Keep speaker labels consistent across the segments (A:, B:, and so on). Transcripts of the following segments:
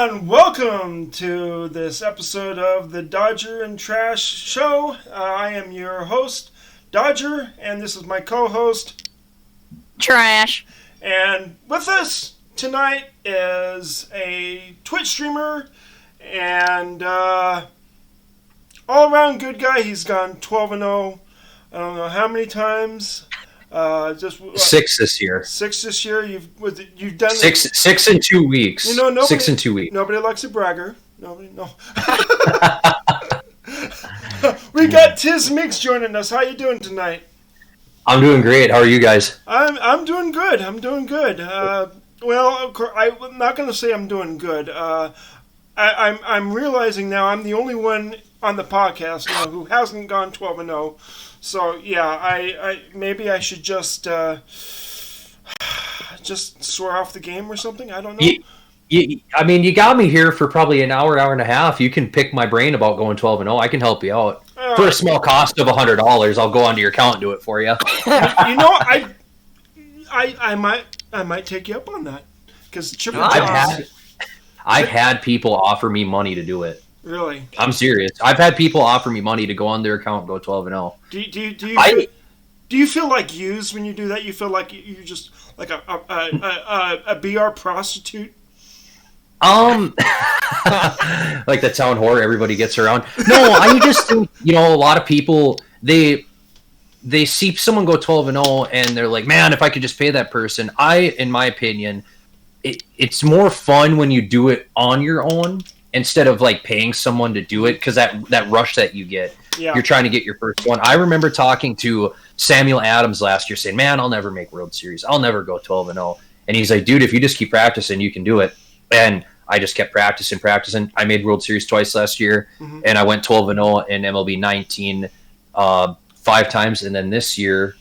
A: And welcome to this episode of the Dodger and Trash Show. I am your host, Dodger, and this is my co-host,
B: Trash.
A: And with us tonight is a Twitch streamer and all-around good guy. He's gone 12-0. I don't know how many times.
C: Six this year.
A: Six this year. You've done
C: six in 2 weeks.
A: You know, nobody,
C: 6 in 2 weeks.
A: Nobody likes a bragger. Nobody. No. We got Tismeeks joining us. How you doing tonight?
C: I'm doing great. How are you guys?
A: I'm doing good. Well, of course, I'm not going to say I'm doing good. I'm realizing now I'm the only one on the podcast now who hasn't gone 12-0. So yeah, I maybe I should just swear off the game or something. I don't know.
C: You got me here for probably an hour and a half. You can pick my brain about going 12-0. I can help you out for a small cost of $100. I'll go onto your account and do it for you.
A: You know, I might take you up on that because
C: I've had people offer me money to do it.
A: Really?
C: I'm serious. I've had people offer me money to go on their account and go 12-0.
A: Do you feel like used when you do that? You feel like you're just like a BR prostitute?
C: Like that town whore everybody gets around. No, I just think, a lot of people, they see someone go 12-0 and they're like, man, if I could just pay that person. In my opinion, it's more fun when you do it on your own instead of like paying someone to do it, because that rush that you get, you're trying to get your first one. I remember talking to Samuel Adams last year saying, man, I'll never make World Series. I'll never go 12-0. And he's like, dude, if you just keep practicing, you can do it. And I just kept practicing. I made World Series twice last year, and I went 12-0 in MLB 19 5 times, and then this year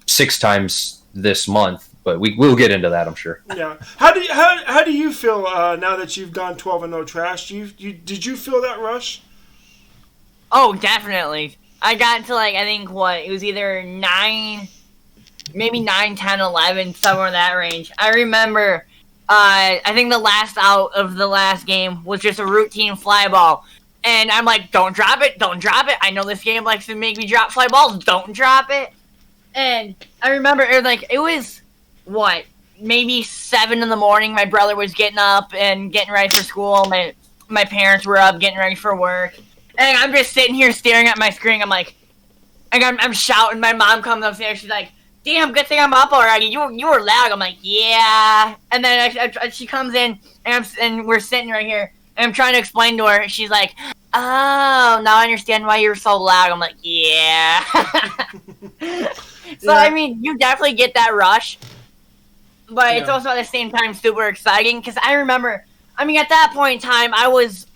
C: 6 times this month. But we'll get into that, I'm sure.
A: Yeah. How do you feel now that you've gone 12-0 Trash? Did you feel that rush?
B: Oh, definitely. I got to it was either 9, maybe 9, 10, 11, somewhere in that range. I remember, I think the last out of the last game was just a routine fly ball. And I'm like, don't drop it. I know this game likes to make me drop fly balls. Don't drop it. And I remember it was, maybe 7 in the morning. My brother was getting up and getting ready for school. My parents were up getting ready for work. And I'm just sitting here staring at my screen. I'm like, I'm shouting. My mom comes upstairs. She's like, damn, good thing I'm up already. You were loud. I'm like, yeah. And then she comes in, and we're sitting right here. And I'm trying to explain to her. She's like, oh, now I understand why you're so loud. I'm like, yeah. So, I mean, you definitely get that rush. But it's also at the same time super exciting. Because I remember, at that point in time, I was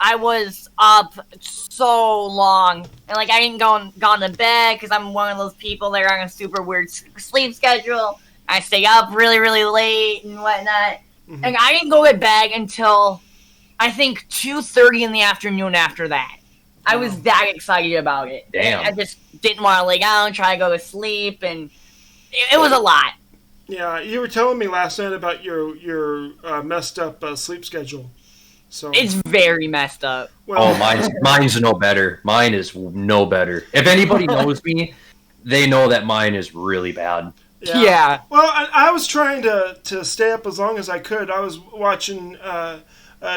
B: up so long. And, I didn't gone to bed because I'm one of those people that are on a super weird sleep schedule. I stay up really, really late and whatnot. Mm-hmm. And I didn't go to bed until, I think, 2:30 in the afternoon after that. I was that excited about it.
C: Damn.
B: I just didn't want to lay down, try to go to sleep, and it was a lot.
A: Yeah, you were telling me last night about your messed up sleep schedule. So
B: it's very messed up.
C: Well, mine's no better. Mine is no better. If anybody knows me, they know that mine is really bad.
B: Yeah.
A: Well, I was trying to stay up as long as I could. I was watching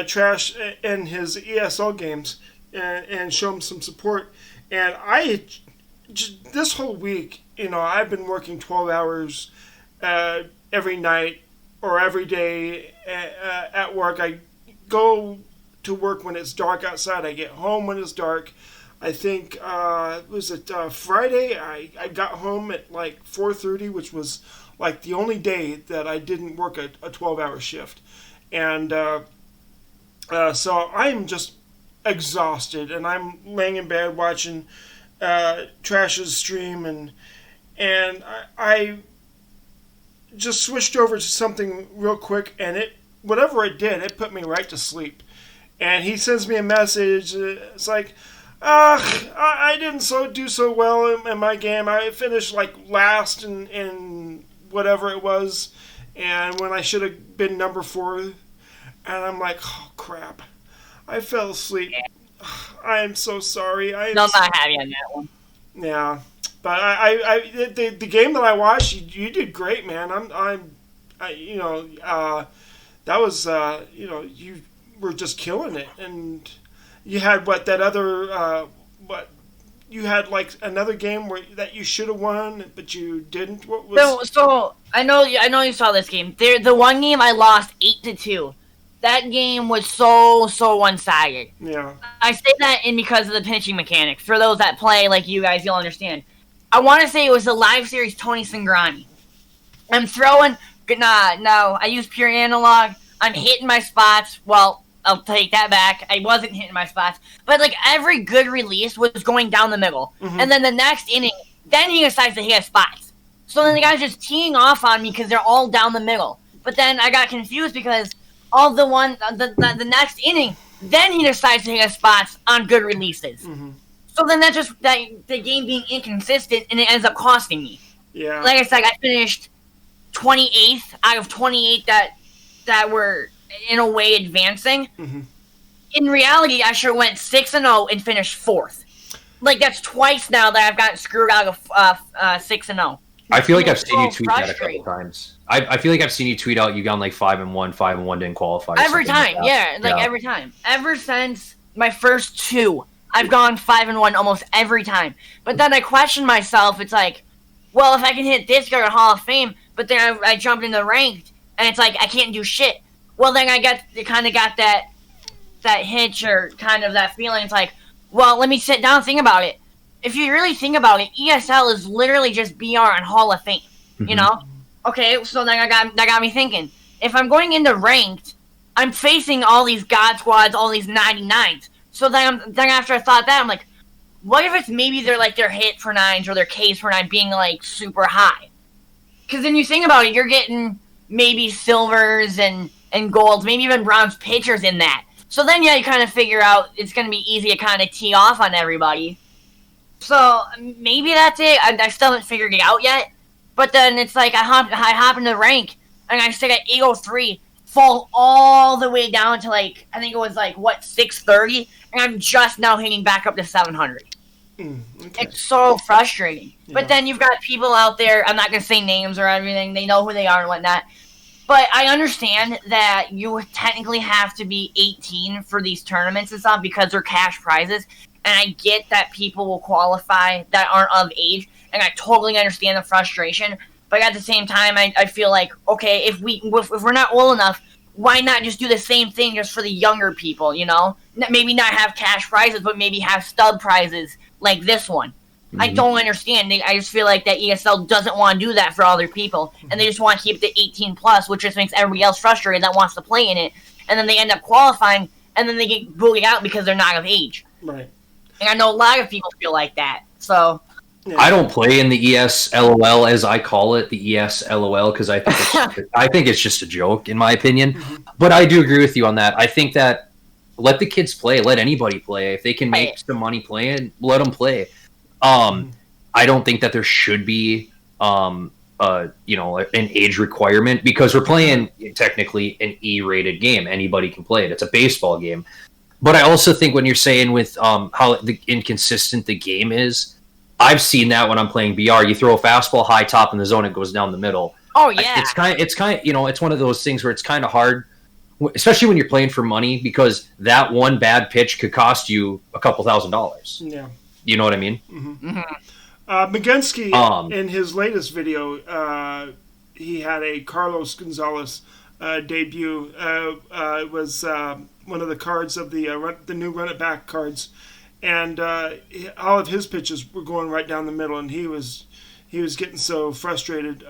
A: Trash and his ESL games and show him some support. And this whole week, I've been working 12 hours every night or every day at work. I go to work when it's dark outside. I get home when it's dark. I think Friday I got home at 4:30, which was the only day that I didn't work a 12-hour shift. And so I'm just exhausted, and I'm laying in bed watching Trash's stream, and I just switched over to something real quick, and whatever it did, it put me right to sleep. And he sends me a message. It's like, I didn't do so well in my game. I finished last in whatever it was, and when I should have been number 4. and I'm like, oh crap, I fell asleep. I am so sorry.
B: No, I'm not happy on that one.
A: Yeah, but the game that I watched, you did great, man. That was, you were just killing it, and you had you had like another game that you should have won, but you didn't. What was?
B: So I know you saw this game. The one game I lost 8-2. That game was so one-sided.
A: Yeah.
B: I say that in because of the pitching mechanics. For those that play like you guys, you'll understand. I want to say it was the live series Tony Cingrani. I'm throwing. No, I use pure analog. I'm hitting my spots. Well, I'll take that back. I wasn't hitting my spots. But, like, every good release was going down the middle. Mm-hmm. And then the next inning, then he decides to hit spots. So then the guy's just teeing off on me because they're all down the middle. But then I got confused because the next inning, then he decides to hit spots on good releases. Mm-hmm. So then that's just the game being inconsistent, and it ends up costing me.
A: Yeah.
B: Like I said, I finished 28th out of 28 that were in a way advancing. Mm-hmm. In reality, I should have went 6-0 and finished 4th. Like, that's twice now that I've gotten screwed out of 6-0.
C: I feel like I've seen you tweet that a couple times. I feel like I've seen you tweet out you gone like 5-1, 5-1 didn't qualify.
B: Every time, every time. Ever since my first 2, I've gone 5-1 almost every time. But then I question myself. It's like, well, if I can hit this guy at Hall of Fame, but then I jumped into ranked, and it's like I can't do shit. Well, then I kind of got that hitch or kind of that feeling. It's like, well, let me sit down and think about it. If you really think about it, ESL is literally just BR and Hall of Fame. Mm-hmm. You know? Okay, so then that got me thinking. If I'm going into ranked, I'm facing all these God Squads, all these 99s. So then after I thought that, I'm like, what if it's maybe their hit for 9s or their Ks for 9 being like super high? Because then you think about it, you're getting maybe silvers and golds, maybe even bronze pitchers in that. So then, yeah, you kind of figure out it's going to be easy to kind of tee off on everybody. So maybe that's it. I still haven't figured it out yet. But then it's like I hop into rank, and I stick at 803, fall all the way down to I think it was 630, and I'm just now hitting back up to 700. Okay. It's so frustrating. Yeah. But then you've got people out there, I'm not going to say names or everything, they know who they are and whatnot. But I understand that you technically have to be 18 for these tournaments and stuff because they're cash prizes. And I get that people will qualify that aren't of age, and I totally understand the frustration. But at the same time, I feel like, okay, if we're not old enough, why not just do the same thing just for the younger people, you know? Maybe not have cash prizes, but maybe have stud prizes like this one. Mm-hmm. I don't understand. I just feel like that ESL doesn't want to do that for other people, and they just want to keep it to 18 plus, which just makes everybody else frustrated that wants to play in it. And then they end up qualifying, and then they get booted out because they're not of age.
A: Right.
B: And I know a lot of people feel like that. So
C: I don't play in the ESLOL, as I call it, the ESLOL, because I think it's just a joke, in my opinion. Mm-hmm. But I do agree with you on that. I think that let the kids play, let anybody play. If they can make some money playing, let them play. I don't think that there should be an age requirement, because we're playing technically an E-rated game. Anybody can play it. It's a baseball game. But I also think when you're saying with how inconsistent the game is, I've seen that when I'm playing BR. You throw a fastball high top in the zone, it goes down the middle.
B: Oh yeah,
C: it's kind of it's one of those things where it's kind of hard, especially when you're playing for money, because that one bad pitch could cost you a couple $1,000s.
A: Yeah,
C: you know what I mean.
A: Mm-hmm. Mm-hmm. Magenski, in his latest video, he had a Carlos Gonzalez debut. It was one of the cards of the new Run It Back cards, and all of his pitches were going right down the middle, and he was getting so frustrated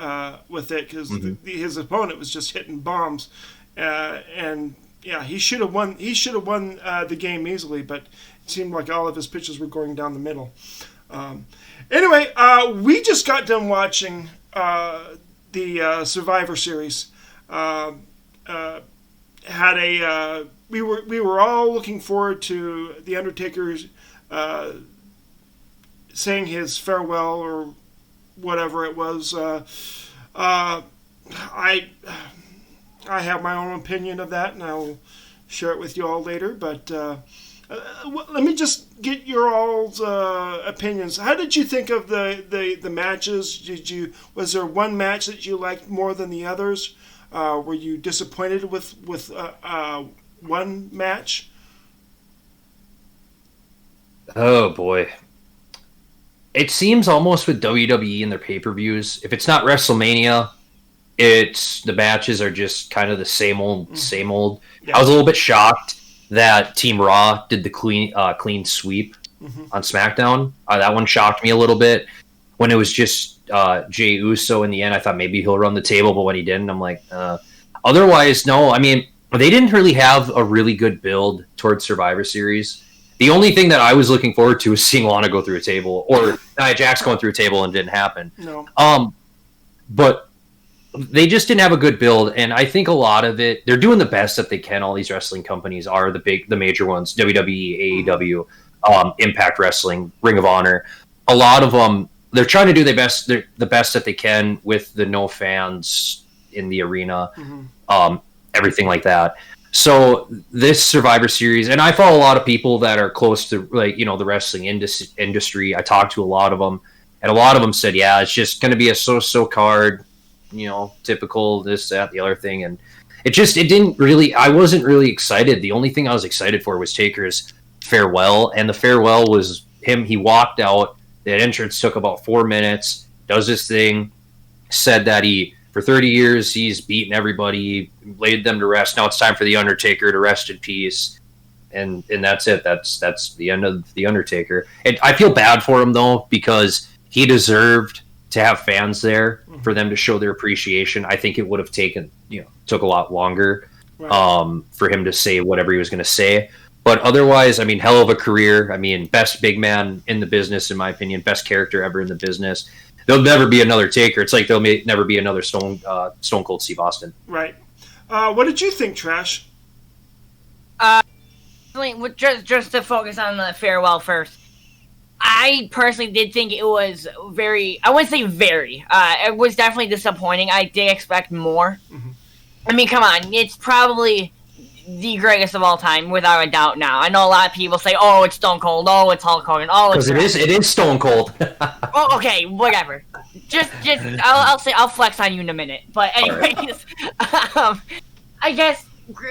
A: with it because his opponent was just hitting bombs, and yeah, he should have won. He should have won the game easily, but it seemed like all of his pitches were going down the middle. Anyway, we just got done watching the Survivor Series. We were all looking forward to the Undertaker saying his farewell or whatever it was. I have my own opinion of that, and I'll share it with you all later. But let me just get your all's opinions. How did you think of the matches? Was there one match that you liked more than the others? Were you disappointed with one match?
C: Oh boy. It seems almost with WWE and their pay-per-views, if it's not WrestleMania, the matches are just kind of the same old, same old. Yeah. I was a little bit shocked that Team Raw did the clean sweep on SmackDown. That one shocked me a little bit. When it was just Jey Uso in the end, I thought maybe he'll run the table, but when he didn't, I'm like, otherwise, no. I mean, they didn't really have a really good build towards Survivor Series. The only thing that I was looking forward to was seeing Lana go through a table, or Nia Jax going through a table, and it didn't happen.
A: No.
C: But they just didn't have a good build, and I think a lot of it, they're doing the best that they can. All these wrestling companies are the major ones: WWE, AEW, Impact Wrestling, Ring of Honor. A lot of them, they're trying to do the best that they can with the no fans in the arena, everything like that. So this Survivor Series, and I follow a lot of people that are close to the wrestling industry. I talked to a lot of them, and a lot of them said, yeah, it's just going to be a so-so card, typical this, that, the other thing. And I wasn't really excited. The only thing I was excited for was Taker's farewell, and the farewell was him. He walked out. The entrance took about 4 minutes, does his thing, said that for 30 years, he's beaten everybody, laid them to rest. Now it's time for the Undertaker to rest in peace, and that's it. That's the end of the Undertaker. And I feel bad for him though, because he deserved to have fans there for them to show their appreciation. I think it would have took a lot longer for him to say whatever he was going to say. But otherwise, I mean, hell of a career. I mean, best big man in the business, in my opinion, best character ever in the business. There'll never be another Taker. It's like there'll never be another Stone Cold Steve Austin.
A: Right. What did you think, Trash?
B: Just to focus on the farewell first. I personally did think it was I wouldn't say very. It was definitely disappointing. I did expect more. I mean, come on. It's probably the greatest of all time, without a doubt now. I know a lot of people say, oh, it's Stone Cold, oh, it's Hulk Hogan, oh, it's...
C: Because it is Stone Cold.
B: Oh, okay, whatever. I'll flex on you in a minute. But anyways, I guess,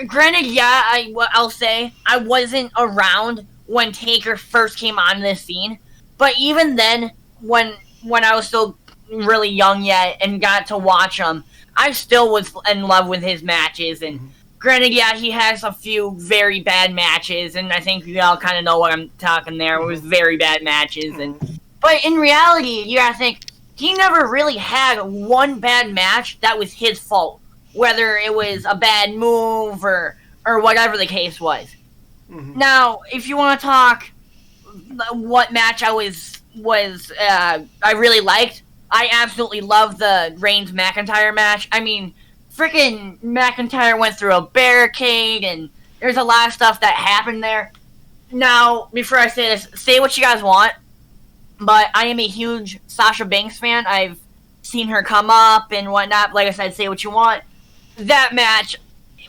B: granted, yeah, I'll say, I wasn't around when Taker first came on this scene. But even then, when I was still really young yet and got to watch him, I still was in love with his matches, and granted, yeah, he has a few very bad matches, and I think you all kind of know what I'm talking there. It was very bad matches, but in reality, you gotta think, he never really had one bad match that was his fault, whether it was a bad move or whatever the case was. Now, if you want to talk what match I really liked, I absolutely love the Reigns-McIntyre match. I mean, freaking McIntyre went through a barricade, and there's a lot of stuff that happened there. Now, before I say this, say what you guys want, but I am a huge Sasha Banks fan. I've seen her come up and whatnot. Like I said, say what you want. That match,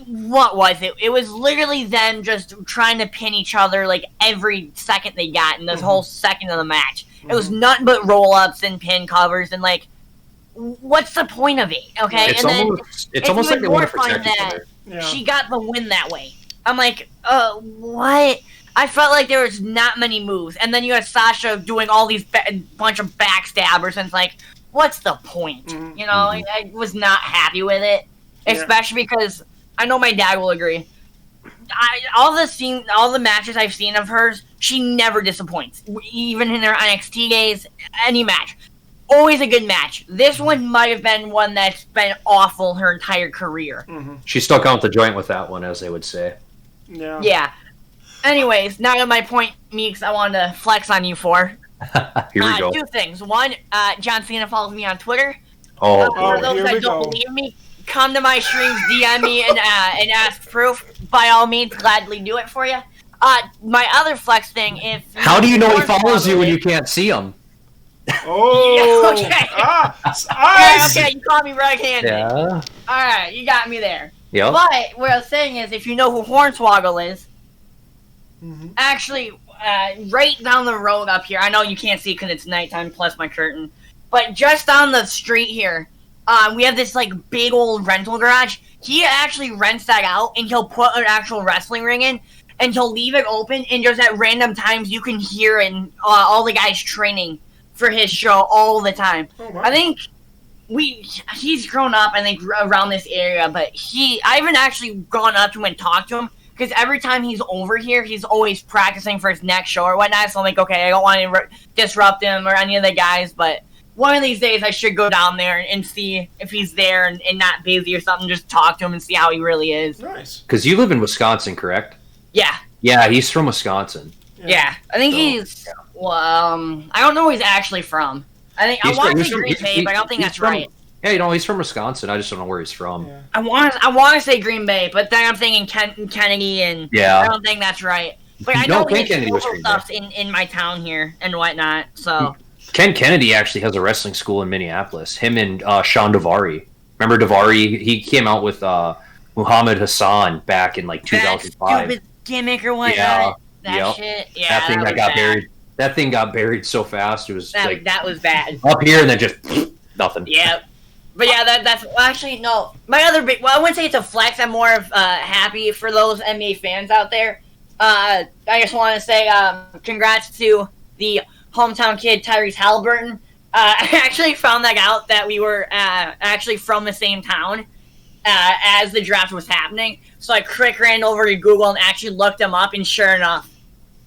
B: what was it? It was literally them just trying to pin each other like every second they got in this whole second of the match. It was nothing but roll-ups and pin covers, and like, what's the point of it? Okay,
C: it's almost like they want to protect each other.
B: Yeah. She got the win that way. I'm like, what? I felt like there was not many moves, and then you had Sasha doing all these bunch of backstabbers, and it's like, what's the point? You know, I was not happy with it, especially because I know my dad will agree. All the matches I've seen of hers, she never disappoints. Even in her NXT days, any match. Always a good match. This one might have been one that's been awful her entire career.
C: She stuck out the joint with that one, as they would say.
B: Yeah. Anyways, now to my point, Meeks, I wanted to flex on you for.
C: Here we go.
B: 2 things. One, John Cena follows me on Twitter.
C: For
B: those that don't believe me, come to my streams, DM me, and ask proof. By all means, gladly do it for you. My other flex thing,
C: how do you know he follows you when you can't see him?
B: Okay. Okay, you caught me right-handed.
C: Yeah.
B: Alright, you got me there.
C: Yeah.
B: But what I was saying is, if you know who Hornswoggle is,
A: Mm-hmm.
B: actually, right down the road up here, I know you can't see because it's nighttime plus my curtain, but just down the street here, we have this like big old rental garage. He actually rents that out, and he'll put an actual wrestling ring in, and he'll leave it open, and just at random times you can hear and all the guys training for his show all the time.
A: Oh, wow.
B: I think he's grown up, I think, around this area, but I haven't actually gone up to him and talked to him, because every time he's over here, he's always practicing for his next show or whatnot, so I'm like, okay, I don't want to disrupt him or any of the guys, but one of these days I should go down there and see if he's there and not busy or something, just talk to him and see how he really is.
A: Nice.
C: Because you live in Wisconsin, correct?
B: Yeah.
C: Yeah, he's from Wisconsin.
B: Yeah. I think he's, well, I don't know where he's actually from. I want to say Green Bay, but I don't think that's right.
C: Yeah, he's from Wisconsin. I just don't know where he's from.
A: Yeah.
B: I want to say Green Bay, but then I'm thinking Kennedy, and I don't think that's right. But I know he has stuff in my town here and whatnot, so...
C: Ken Kennedy actually has a wrestling school in Minneapolis. Him and Sean Davari. Remember Davari? He came out with Muhammad Hassan back in like 2005.
B: That stupid gimmick or whatnot.
C: Yeah.
B: Shit. Yeah,
C: that thing that got buried. That thing got buried so fast. It was
B: that was bad.
C: Up here and then just nothing.
B: Yeah. But yeah, that's actually no. My other big, I wouldn't say it's a flex. I'm more of happy for those NBA fans out there. I just want to say congrats to the hometown kid Tyrese Halliburton. I actually found out that we were actually from the same town as the draft was happening. So I quick ran over to Google and actually looked him up, and sure enough.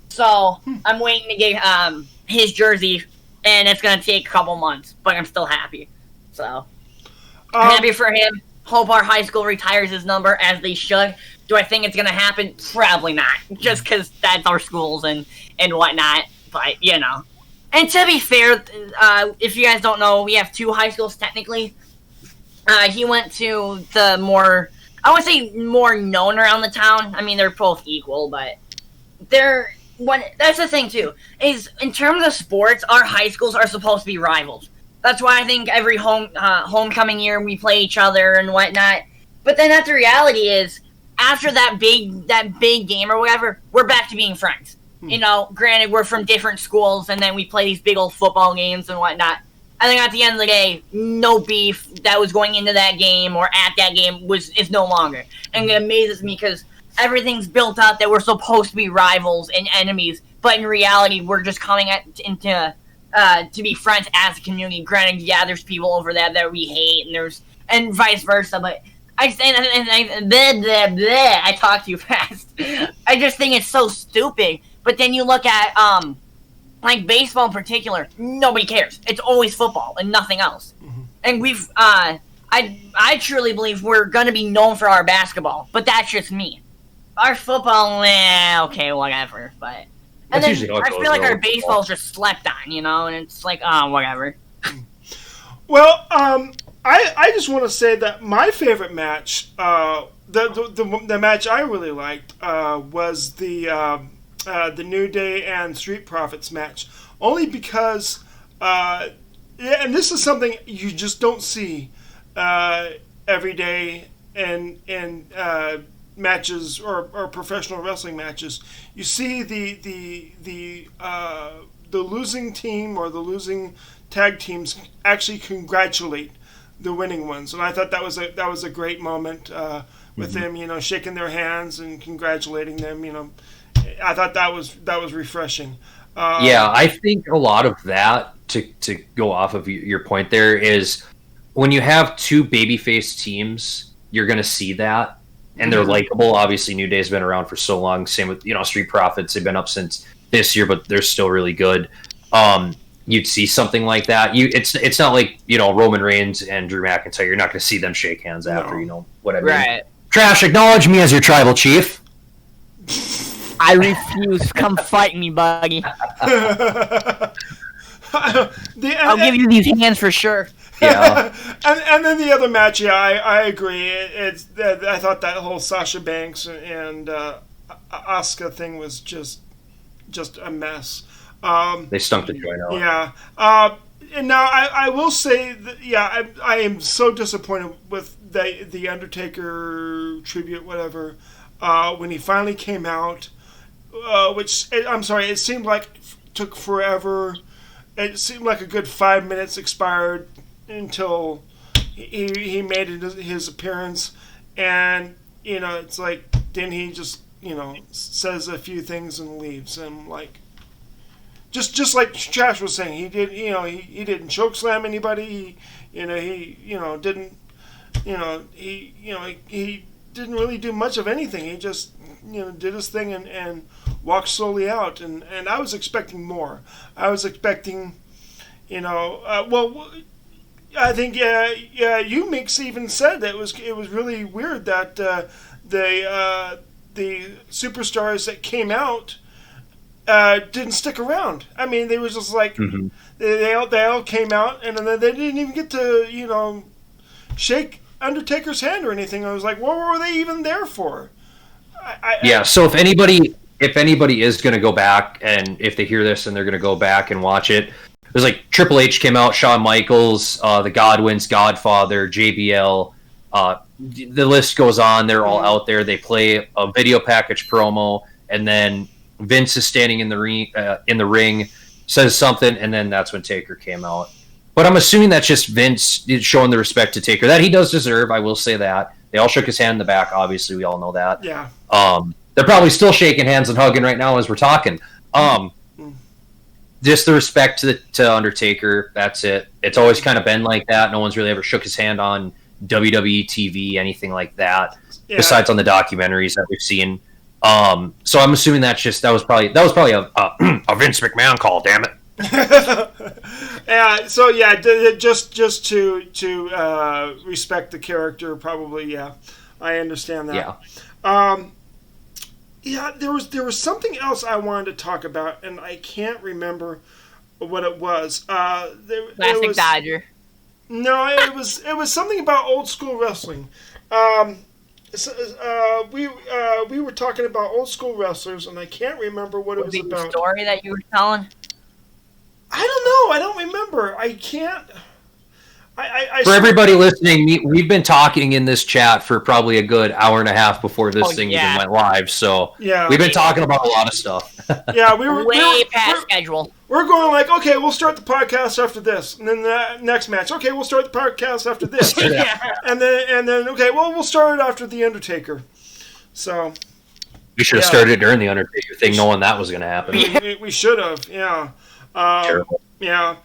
B: So I'm waiting to get his jersey, and it's gonna take a couple months, but I'm still happy. So I'm happy for him. Hope our high school retires his number, as they should. Do I think it's gonna happen? Probably not, just because that's our schools and whatnot. But you know. And to be fair, if you guys don't know, we have two high schools technically. He went to the more, I would say more known around the town. I mean, they're both equal, but that's the thing too, is in terms of sports, our high schools are supposed to be rivals. That's why I think every homecoming year we play each other and whatnot. But then the reality is, after that big game or whatever, we're back to being friends. You know, granted, we're from different schools, and then we play these big old football games and whatnot. I think at the end of the day, no beef that was going into that game or at that game is no longer. And it amazes me because everything's built up that we're supposed to be rivals and enemies, but in reality, we're just coming into to be friends as a community. Granted, yeah, there's people over there that we hate, and vice versa, but I talk too fast. I just think it's so stupid. But then you look at, like baseball in particular, nobody cares. It's always football and nothing else. Mm-hmm. And I truly believe we're going to be known for our basketball, but that's just me. Our football, okay, whatever. But and then I feel like our baseball's just slept on, you know, and it's like, whatever.
A: Well, I just want to say that my favorite match, the match I really liked, was the New Day and Street Profits match, only because, and this is something you just don't see every day in matches or professional wrestling matches. You see the losing team or the losing tag teams actually congratulate the winning ones, and I thought that was a great moment with them, you know, shaking their hands and congratulating them, you know. I thought that was refreshing.
C: Yeah, I think a lot of that, to go off of your point there, is when you have two babyface teams, you're going to see that, and they're likable. Obviously, New Day's been around for so long. Same with, you know, Street Profits. They've been up since this year, but they're still really good. You'd see something like that. It's not like, you know, Roman Reigns and Drew McIntyre. You're not going to see them shake hands after, you know what I mean.
B: Right.
C: Trash, acknowledge me as your tribal chief.
B: I refuse. Come fight me, buddy. I'll give you these hands for sure.
C: Yeah.
A: and then the other match, yeah, I agree. I thought that whole Sasha Banks and Asuka thing was just a mess.
C: They stunk the joint out.
A: Yeah. And now I will say that, yeah, I am so disappointed with the Undertaker tribute, whatever, when he finally came out. Which I'm sorry, it seemed like took forever. It seemed like a good 5 minutes expired until he made his appearance, and it's like then he just says a few things and leaves, and like just like Trash was saying, he did he didn't choke slam anybody. He didn't he didn't really do much of anything. He just did his thing and walked slowly out, and I was expecting more. I was expecting, well, I think you Mix even said that it was really weird that the superstars that came out didn't stick around. I mean, they were just like they all came out, and then they didn't even get to shake Undertaker's hand or anything. I was like, what were they even there for?
C: So if anybody is going to go back, and if they hear this and they're going to go back and watch it, there's like Triple H came out, Shawn Michaels, the Godwins, Godfather, JBL, the list goes on. They're all out there. They play a video package promo, and then Vince is standing in the ring, says something, and then that's when Taker came out. But I'm assuming that's just Vince showing the respect to Taker that he does deserve. I will say that. They all shook his hand in the back. Obviously, we all know that.
A: Yeah.
C: They're probably still shaking hands and hugging right now as we're talking. Just the respect to Undertaker. That's it. It's always kind of been like that. No one's really ever shook his hand on WWE TV, anything like that. Yeah. Besides on the documentaries that we've seen. So I'm assuming that was probably a Vince McMahon call. Damn it.
A: Yeah. So yeah, just to respect the character, probably. Yeah, I understand that.
C: Yeah.
A: Yeah, there was something else I wanted to talk about, and I can't remember what it was.
B: Classic Dodger.
A: No, it was something about old school wrestling. We were talking about old school wrestlers, and I can't remember what it was about.
B: The story that you were telling?
A: I don't know. I don't remember. I can't.
C: For everybody listening, we've been talking in this chat for probably a good hour and a half before this thing even went live. So we've been talking about a lot of stuff.
A: Yeah, we were
B: way past schedule.
A: We're going like, okay, we'll start the podcast after this, and then the next match. Okay, we'll start the podcast after this, and then okay, well, we'll start it after the Undertaker. So
C: we should have started during the Undertaker thing, knowing that was going to happen.
A: We should have, yeah.
C: Terrible.
A: Yeah.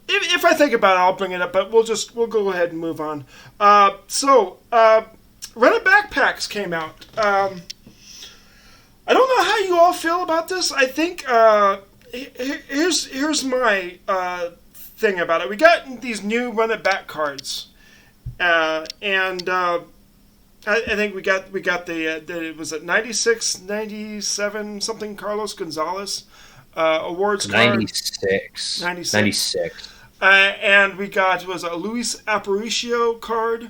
A: If I think about it, I'll bring it up, but we'll go ahead and move on. So Rented Backpacks came out. I don't know how you all feel about this. I think here's my thing about it. We got these new Rented Back cards, and I think we got the was it 96, 97 something Carlos Gonzalez awards card.
C: 96.
A: And we got was a Luis Aparicio card.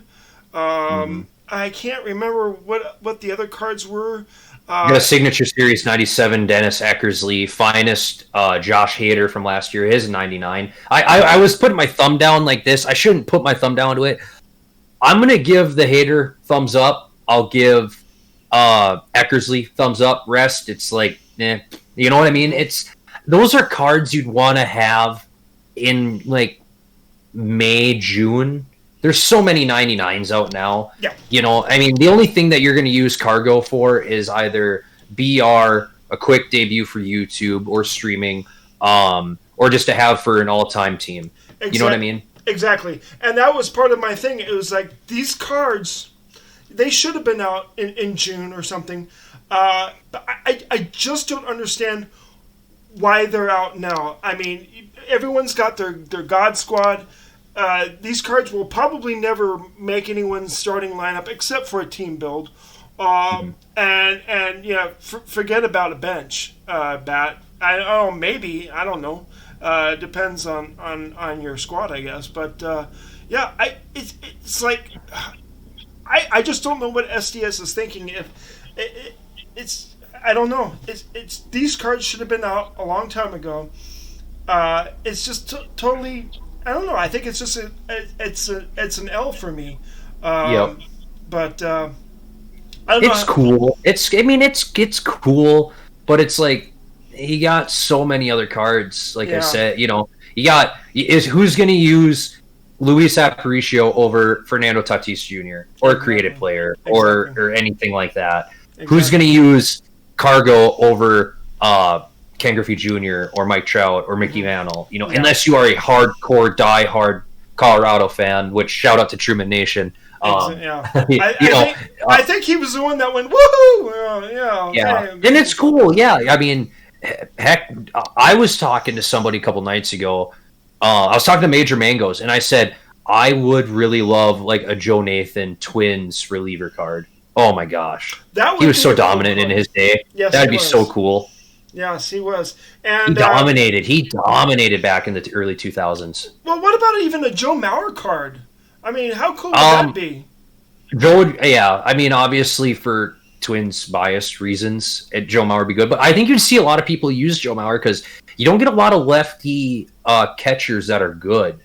A: I can't remember what the other cards were.
C: Got a Signature Series 97 Dennis Eckersley, Finest Josh Hader from last year, his 99. I was putting my thumb down like this. I shouldn't put my thumb down to it. I'm going to give the Hader thumbs up. I'll give Eckersley thumbs up. Rest, it's like, you know what I mean? Those are cards you'd want to have in like May, June. There's so many 99s out now.
A: Yeah.
C: You know, I mean, the only thing that you're going to use Cargo for is either BR, a quick debut for YouTube, or streaming, or just to have for an all-time team. You know what I mean?
A: Exactly. And that was part of my thing. It was like, these cards, they should have been out in June or something. But I just don't understand why they're out now. I mean, everyone's got their God Squad. These cards will probably never make anyone's starting lineup except for a team build. And forget about a bench bat. Maybe, I don't know. Depends on your squad, I guess. But it's like I just don't know what SDS is thinking. I don't know. It's these cards should have been out a long time ago. it's just totally. I don't know. I think it's just it's an L for me.
C: Yep.
A: But I don't
C: It's
A: know.
C: cool. It's cool, but it's like he got so many other cards. Like I
A: Yeah.
C: said, who's going to use Luis Aparicio over Fernando Tatis Jr. or a creative
A: Exactly.
C: player
A: Exactly.
C: or anything like that?
A: Exactly.
C: Who's going to use Cargo over Ken Griffey Jr. or Mike Trout or Mickey Mantle?
A: Yeah.
C: Unless you are a hardcore, diehard Colorado fan. Which shout out to Truman Nation.
A: Yeah.
C: I
A: I think he was the one that went woohoo.
C: Yeah,
A: Okay.
C: and it's cool. Yeah, I mean, heck, I was talking to somebody a couple nights ago. I was talking to Major Mangoes, and I said I would really love like a Joe Nathan Twins reliever card. Oh my gosh, he was so dominant in his day.
A: Yes,
C: That'd
A: he
C: be
A: was.
C: so cool.
A: Yes, he was. And
C: He dominated. He dominated back in the early 2000s.
A: well, what about even a Joe Mauer card? I mean, how cool would that be?
C: Joe would, yeah. I mean, obviously for Twins biased reasons, Joe Mauer would be good. But I think you'd see a lot of people use Joe Mauer because you don't get a lot of lefty catchers that are good.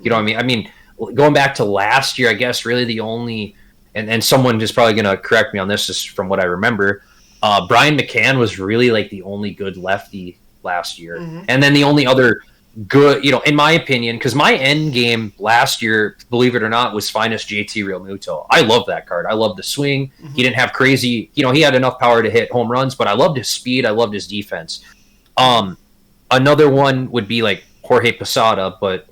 C: You know what I mean? I mean, going back to last year, I guess really the only, and someone is probably going to correct me on this, just from what I remember, Brian McCann was really like the only good lefty last year. And then the only other good, in my opinion, because my end game last year, believe it or not, was finest JT Realmuto. I love that card. I love the swing. He didn't have crazy, he had enough power to hit home runs, but I loved his speed. I loved his defense. Another one would be like Jorge Posada, but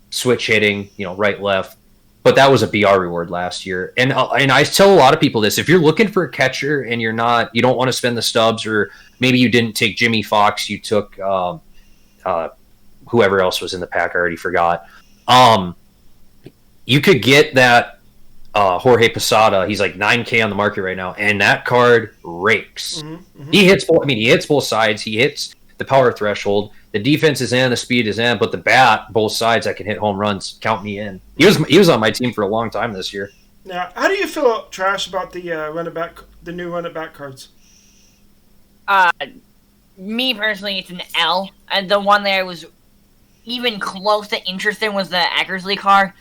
C: switch hitting, right, left. But that was a BR reward last year. And I tell a lot of people this: if you're looking for a catcher and you don't want to spend the stubs, or maybe you didn't take Jimmy Fox, you took whoever else was in the pack, I already forgot. You could get that Jorge Posada. He's like $9K on the market right now, and that card rakes. He hits both. I mean, he hits both sides. He hits the power threshold. The defense is in, the speed is in, but the bat, both sides that can hit home runs, count me in. He was on my team for a long time this year.
A: Now, how do you feel, Trash, about the new run it back cards?
B: Me personally, it's an L. And the one that I was even close to interested in was the Eckersley card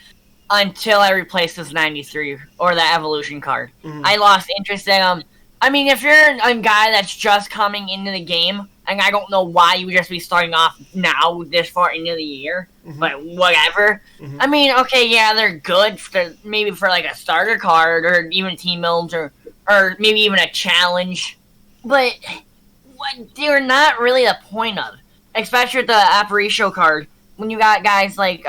B: until I replaced this 93 or the Evolution card. I lost interest in them. I mean, if you're a guy that's just coming into the game, and I don't know why you would just be starting off now this far into the year, but whatever. I mean, okay, yeah, they're good maybe for like a starter card or even team builds or maybe even a challenge, but they're not really the point of, especially with the Aparicio card when you got guys like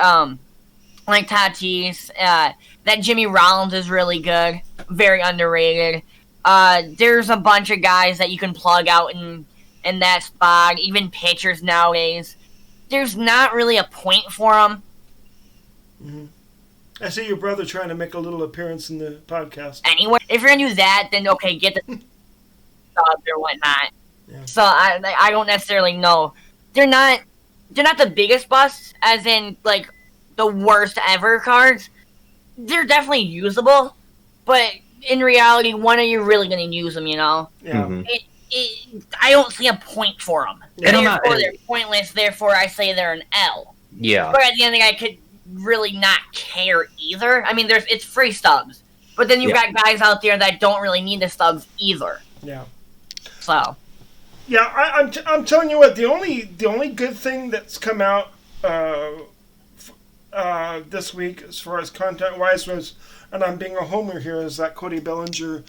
B: Tatis, that Jimmy Rollins is really good, very underrated. There's a bunch of guys that you can plug out in that spot, even pitchers nowadays. There's not really a point for them.
A: I see your brother trying to make a little appearance in the podcast.
B: Anyway, if you're gonna do that, then okay, get the subs or whatnot.
A: Yeah.
B: So I don't necessarily know. They're not the biggest busts, as in like the worst ever cards. They're definitely usable, but in reality, when are you really gonna use them?
A: Yeah.
B: I don't see a point for them.
A: Yeah.
B: Therefore, they're pointless. Therefore, I say they're an L.
C: Yeah.
B: But at the end of the day, I could really not care either. I mean, it's free stubs. But then you've got guys out there that don't really need the stubs either.
A: Yeah.
B: So.
A: Yeah, I'm telling you what, the only good thing that's come out this week as far as content-wise was, and I'm being a homer here, is that Cody Bellinger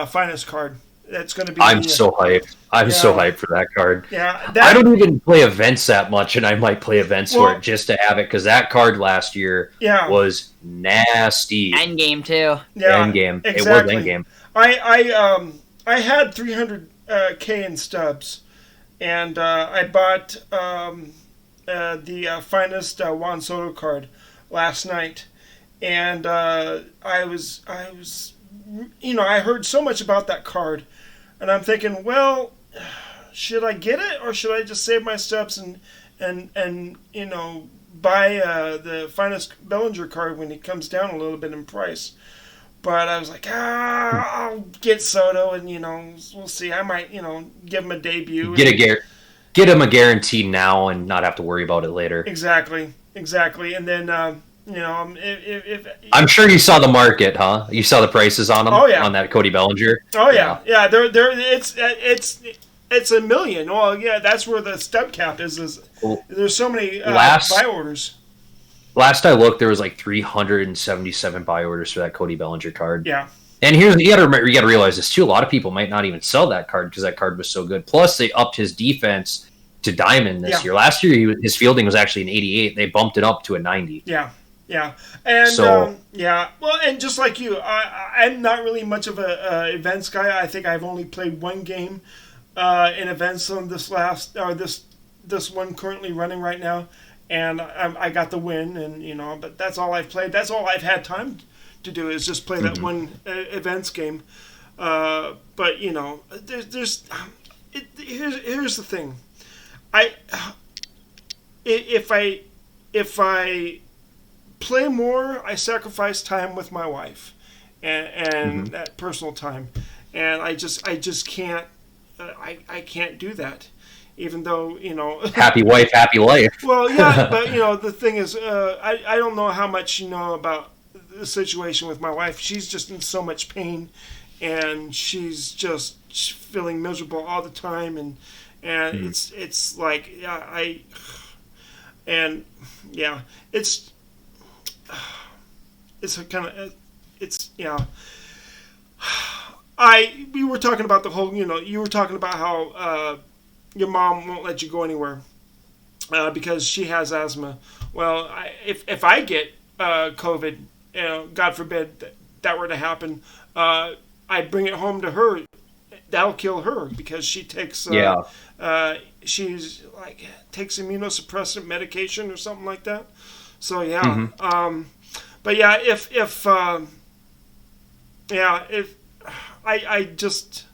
A: finest card. That's going to be.
C: I'm so hyped. I'm so hyped for that card.
A: Yeah,
C: I don't even play events that much, and I might play events for it just to have it, because that card last year was nasty.
B: Endgame too.
A: Yeah,
C: Endgame.
A: Exactly.
C: It was Endgame.
A: I had 300K in stubs, and I bought the finest Juan Soto card last night, and I was I heard so much about that card, and I'm thinking, well, should I get it or should I just save my stubs and buy the finest Bellinger card when it comes down a little bit in price? But I was like, I'll get Soto, and we'll see. I might give him a debut.
C: Get a Garrett. get him a guarantee now and not have to worry about it later.
A: Exactly. And then if
C: I'm sure you saw the market, huh? You saw the prices on them.
A: Oh, yeah.
C: On that Cody Bellinger.
A: Oh yeah. They're it's $1 million. Well, yeah, that's where the step cap is there's so many buy orders.
C: Last I looked, there was like 377 buy orders for that Cody Bellinger card.
A: Yeah.
C: And here's you got to realize this too. A lot of people might not even sell that card because that card was so good. Plus, they upped his defense to diamond this year. Last year, his fielding was actually an 88. They bumped it up to a 90.
A: Yeah. And
C: so,
A: well, and just like you, I'm not really much of a events guy. I think I've only played one game in events on this one currently running right now, and I got the win, and but that's all I've played. That's all I've had time to do is just play that one events game. But here's the thing. If I play more, I sacrifice time with my wife and that personal time, and I just can't I can't do that, even though
C: happy wife, happy life.
A: Well, yeah, but the thing is, I don't know how much you know about the situation with my wife. She's just in so much pain, and she's just feeling miserable all the time, and it's like it's a kind of we were talking about the whole you were talking about how your mom won't let you go anywhere because she has asthma. Well, if I get COVID, God forbid that were to happen, I bring it home to her. That'll kill her because she takes she's like takes immunosuppressant medication or something like that. So but yeah, if I just,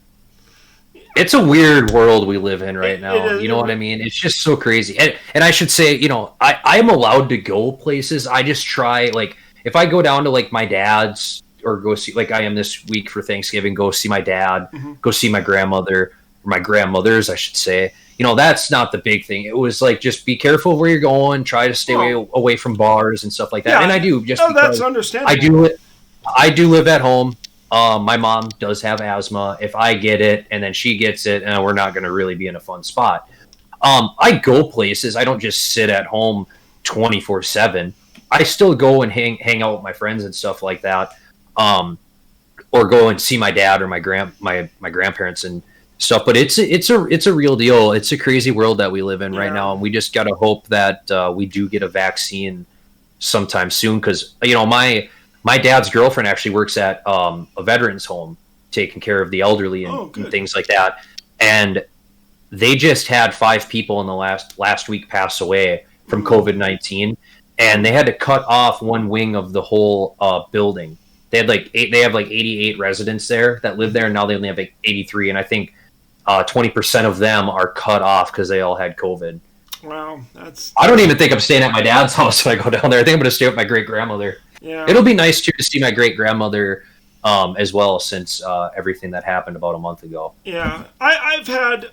C: it's a weird world we live in right now.
A: Is,
C: you know what I mean? It's just so crazy. And I should say, I'm allowed to go places. I just try, like, if I go down to like my dad's or go see, like I am this week for Thanksgiving, go see my dad, go see my grandmother, or my grandmothers, I should say. That's not the big thing. It was like, just be careful where you're going, try to stay away from bars and stuff like that. Yeah, and I do, just
A: that's understandable.
C: I do live at home. My mom does have asthma. If I get it and then she gets it, we're not going to really be in a fun spot. I go places. I don't just sit at home 24/7. I still go and hang out with my friends and stuff like that. Or go and see my dad or my grandparents and stuff. But it's a real deal. It's a crazy world that we live in right now, and we just got to hope that we do get a vaccine sometime soon. Because my dad's girlfriend actually works at a veterans home, taking care of the elderly and things like that. And they just had 5 people in the last week pass away from COVID-19, and they had to cut off one wing of the whole building. They had they have 88 residents there that live there, and now they only have 83. And I think 20% of them are cut off because they all had COVID.
A: Wow,
C: I don't even think I'm staying at my dad's house if I go down there. I think I'm going to stay with my great grandmother.
A: Yeah,
C: it'll be nice too to see my great grandmother as well, since everything that happened about a month ago.
A: Yeah, I've had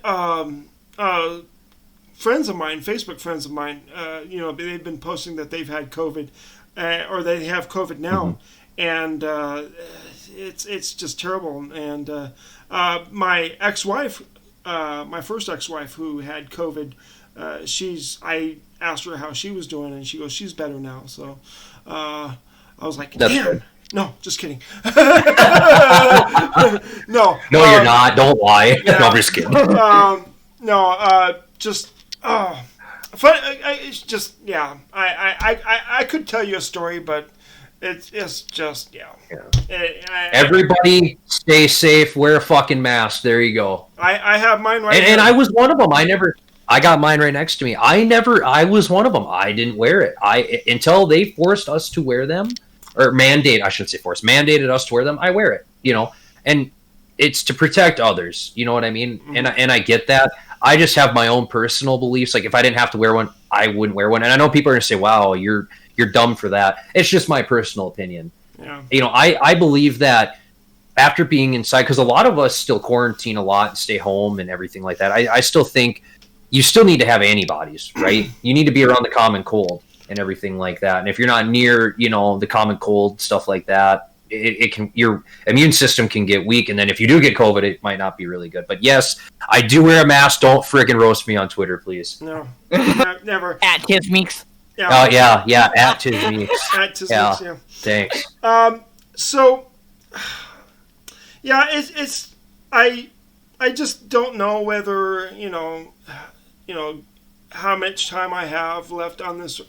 A: friends of mine, Facebook friends of mine. They've been posting that they've had COVID, or they have COVID now, and it's just terrible. And my ex-wife, my first ex-wife, who had COVID, I asked her how she was doing, and she goes, she's better now. So I was like, damn. No, just kidding. No,
C: you're not. Don't lie. Yeah. No, I'm just kidding.
A: It's just I could tell you a story, but it's just
C: Everybody stay safe. Wear a fucking mask. There you go.
A: I have mine right
C: and I was one of them. I got mine right next to me. I was one of them. I didn't wear it. Until they forced us to wear them, or mandated us to wear them. I wear it, and it's to protect others. You know what I mean? Mm-hmm. And I get that. I just have my own personal beliefs. Like, if I didn't have to wear one, I wouldn't wear one. And I know people are going to say, wow, you're dumb for that. It's just my personal opinion.
A: Yeah.
C: I believe that after being inside, because a lot of us still quarantine a lot and stay home and everything like that. I still think you still need to have antibodies, right? You need to be around the common cold and everything like that. And if you're not near, the common cold, stuff like that, it can, your immune system can get weak. And then if you do get COVID, it might not be really good. But yes, I do wear a mask. Don't friggin' roast me on Twitter, please.
A: No, never.
B: At Tismeeks.
C: Yeah. Oh, yeah, at Tismeeks.
A: At Tismeeks, yeah.
C: Thanks.
A: So, yeah, it's I just don't know whether, how much time I have left on this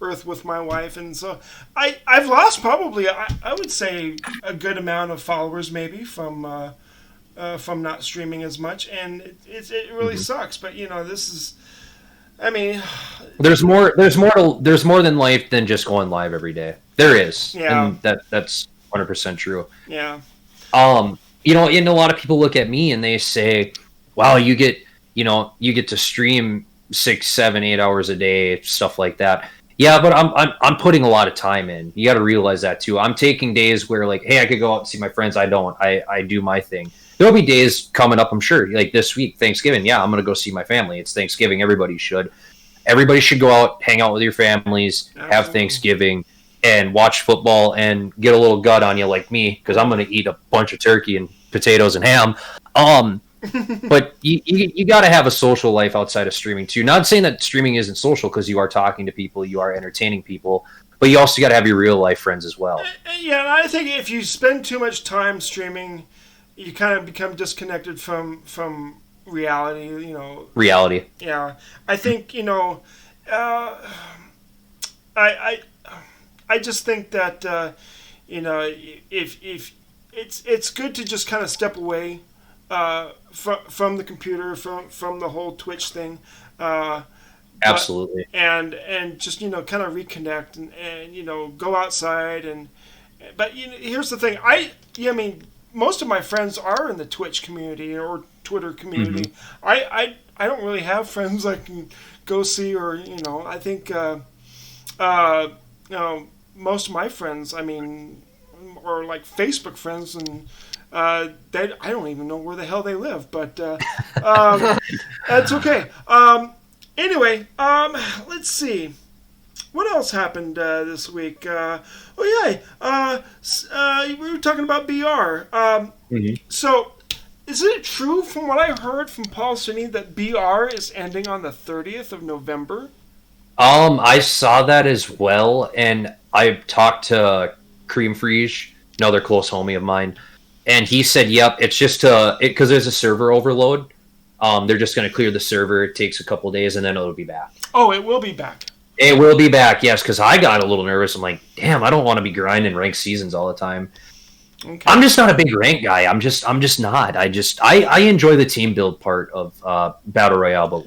A: earth with my wife, and so I've lost probably I would say a good amount of followers maybe from not streaming as much, and it really sucks. But this is, I mean,
C: there's more than life than just going live every day. There is,
A: yeah,
C: and that's 100% true.
A: Yeah.
C: And a lot of people look at me and they say, "Wow, you get to stream 6, 7, 8 hours a day, stuff like that." Yeah, but I'm putting a lot of time in. You got to realize that too. I'm taking days where like, hey, I could go out and see my friends. I don't. I do my thing. There'll be days coming up, I'm sure. Like this week, Thanksgiving. Yeah, I'm gonna go see my family. It's Thanksgiving. Everybody should go out, hang out with your families, have Thanksgiving, and watch football and get a little gut on you like me, because I'm gonna eat a bunch of turkey and potatoes and ham. But you got to have a social life outside of streaming too. Not saying that streaming isn't social, because you are talking to people, you are entertaining people, but you also got to have your real life friends as well.
A: Yeah, and I think if you spend too much time streaming, you kind of become disconnected from reality.
C: Reality.
A: Yeah, I think I just think that if it's good to just kind of step away from the computer, from the whole Twitch thing,
C: absolutely,
A: and just kind of reconnect and go outside but here's the thing, I mean most of my friends are in the Twitch community or Twitter community. I don't really have friends I can go see, or I think most of my friends, I mean, are like Facebook friends, and I don't even know where the hell they live, but that's okay. Anyway, let's see. What else happened this week? We were talking about BR. So, is it true from what I heard from Paul Cini that BR is ending on the 30th of November?
C: I saw that as well, and I talked to Cream Frige, another close homie of mine, and he said, "Yep, it's just because there's a server overload. They're just going to clear the server. It takes a couple days, and then it'll be back." Oh,
A: it will be back.
C: It will be back, yes. Because I got a little nervous. I'm like, damn, I don't want to be grinding ranked seasons all the time. Okay. I'm just not a big rank guy. I'm just not. I enjoy the team build part of Battle Royale, but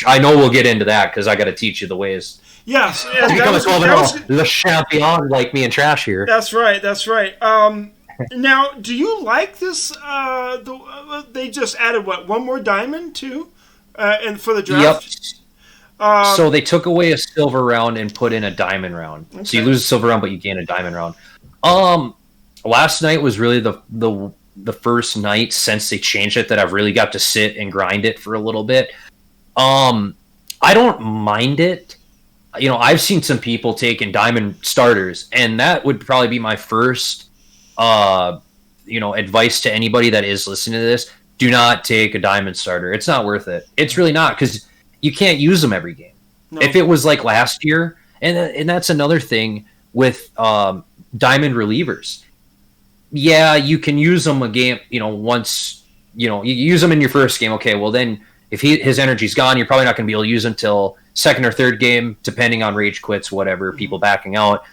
C: I know we'll get into that because I got to teach you the ways.
A: Yes,
C: the champion like me and Trash here.
A: That's right. Now, do you like this? They just added one more diamond too, and for the draft.
C: Yep. So they took away a silver round and put in a diamond round. Okay. So you lose a silver round, but you gain a diamond round. Last night was really the first night since they changed it that I've really got to sit and grind it for a little bit. I don't mind it. I've seen some people taking diamond starters, and that would probably be my first advice to anybody that is listening to this. Do not take a diamond starter. It's not worth it. It's really not, because you can't use them every game. No. If it was like last year, and that's another thing with diamond relievers. Yeah, you can use them a game, once, you use them in your first game. Okay, well then, if his energy's gone, you're probably not going to be able to use him until second or third game, depending on rage quits, whatever, people backing out.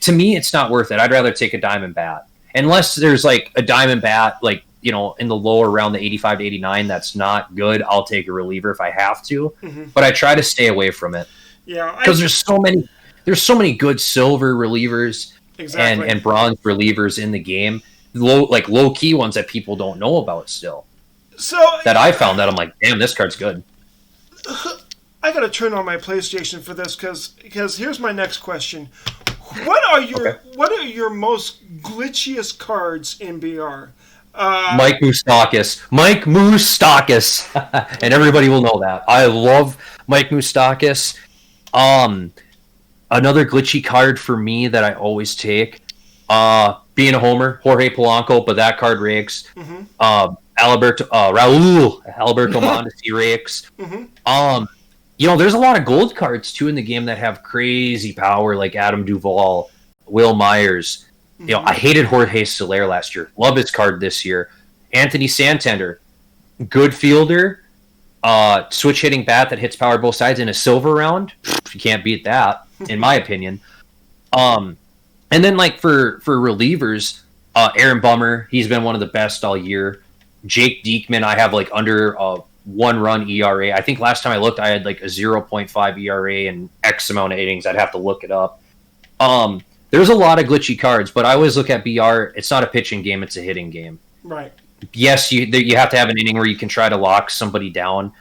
C: To me, it's not worth it. I'd rather take a diamond bat. Unless there's like a diamond bat, like, in the lower around the 85 to 89, that's not good. I'll take a reliever if I have to, but I try to stay away from it.
A: Yeah,
C: because there's so many good silver relievers and bronze relievers in the game. Low key ones that people don't know about still.
A: So
C: that I found that I'm like, damn, this card's good.
A: I gotta turn on my PlayStation for this because here's my next question. What are your most glitchiest cards in BR?
C: Mike Moustakis. Mike Moustakis. And everybody will know that. I love Mike Moustakis. Another glitchy card for me that I always take. Being a homer, Jorge Polanco, but that card rakes. Raul Alberto Mondesi rakes. There's a lot of gold cards too in the game that have crazy power, like Adam Duvall, Will Myers. I hated Jorge Soler last year. Love his card this year. Anthony Santander, good fielder, switch hitting bat that hits power both sides in a silver round. You can't beat that, in my opinion. And then like for relievers, Aaron Bummer, he's been one of the best all year. Jake Diekman, I have like under 1 run ERA. I think last time I looked, I had like a 0.5 ERA and X amount of innings. I'd have to look it up. There's a lot of glitchy cards, but I always look at BR. It's not a pitching game; it's a hitting game.
A: Right.
C: Yes, you have to have an inning where you can try to lock somebody down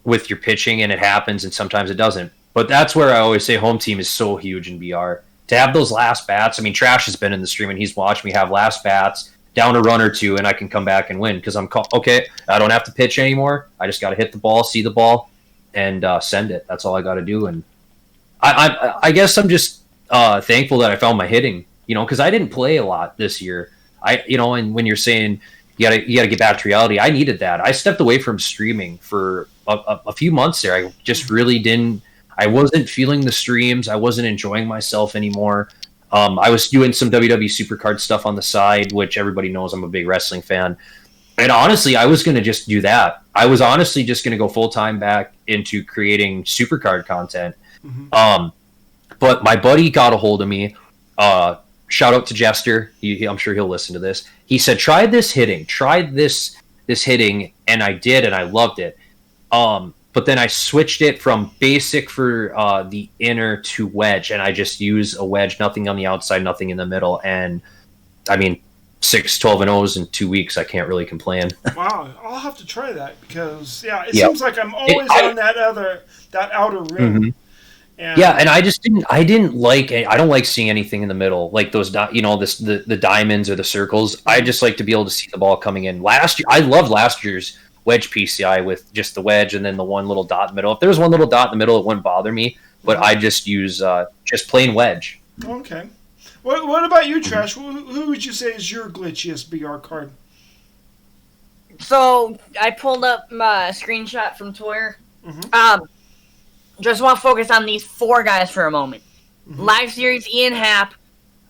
C: with your pitching, and it happens, and sometimes it doesn't. But that's where I always say home team is so huge in BR. To have those last bats, I mean, Trash has been in the stream, and he's watched me have last bats, down a run or two, and I can come back and win because okay, I don't have to pitch anymore. I just got to hit the ball, see the ball, and send it. That's all I got to do. And I guess I'm just thankful that I found my hitting, because I didn't play a lot this year. And when you're saying you gotta get back to reality, I needed that. I stepped away from streaming for a few months there. I just really didn't. I wasn't feeling the streams. I wasn't enjoying myself anymore. I was doing some WWE Supercard stuff on the side, which everybody knows I'm a big wrestling fan. And honestly, I was going to just do that. I was honestly just going to go full-time back into creating Supercard content. But my buddy got a hold of me. Shout out to Jester. I'm sure he'll listen to this. He said, try this hitting. Try this hitting. And I did, and I loved it. But then I switched it from basic for the inner to wedge, and I just use a wedge, nothing on the outside, nothing in the middle. And, I mean, 6, 12-0s in 2 weeks, I can't really complain.
A: Wow, I'll have to try that because, it seems like I'm always on that outer rim. And
C: and I don't like seeing anything in the middle, like those, the diamonds or the circles. I just like to be able to see the ball coming in. Last year, I loved last year's wedge PCI with just the wedge and then the one little dot in the middle. If there was one little dot in the middle, it wouldn't bother me, but I just use just plain wedge.
A: Okay. What about you, Trash? Who would you say is your glitchiest BR card?
B: So, I pulled up my screenshot from Twitter. Just want to focus on these 4 guys for a moment. Live Series Ian Happ,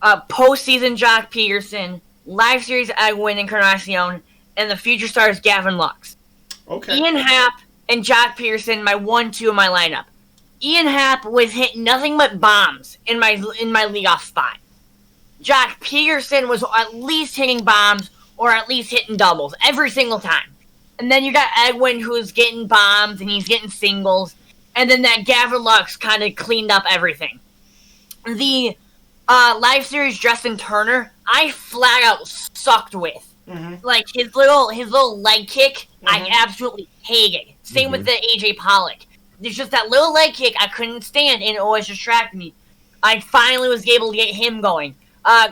B: postseason Jock Peterson, Live Series Edwin Encarnacion, and the Future Stars Gavin Lux.
A: Okay.
B: Ian Happ and Jock Peterson, my 1-2 in my lineup. Ian Happ was hitting nothing but bombs in my leadoff spot. Jock Peterson was at least hitting bombs or at least hitting doubles every single time. And then you got Edwin, who's getting bombs and he's getting singles. And then that Gavin Lux kind of cleaned up everything. The Live Series Justin Turner, I flat out sucked with. Like his little leg kick, I absolutely hated. Same with the AJ Pollock. There's just that little leg kick I couldn't stand, and it always distracted me. I finally was able to get him going.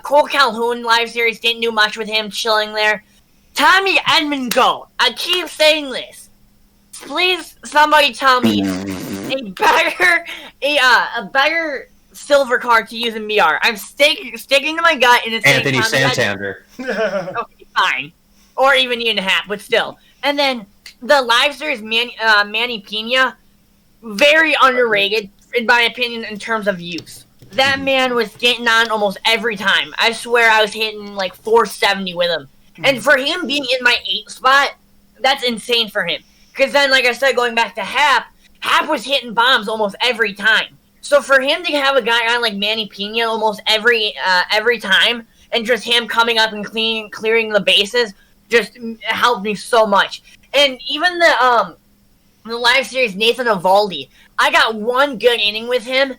B: Cole Calhoun Live Series didn't do much with him chilling there. Tommy Edmond Go. I keep saying this. Please, somebody tell me a better silver card to use in BR. I'm sticking to my gut, and it's
C: Anthony Santander.
B: Okay, fine. Or even Ian Happ, but still. And then the Live Series Manny Pena, very underrated, in my opinion, in terms of use. That man was getting on almost every time. I swear I was hitting like 470 with him. And for him being in my 8 spot, that's insane for him. Because then, like I said, going back to Happ was hitting bombs almost every time. So for him to have a guy on like Manny Pena almost every time, and just him coming up and clearing the bases, just helped me so much. And even the Live Series Nathan Eovaldi, I got 1 good inning with him,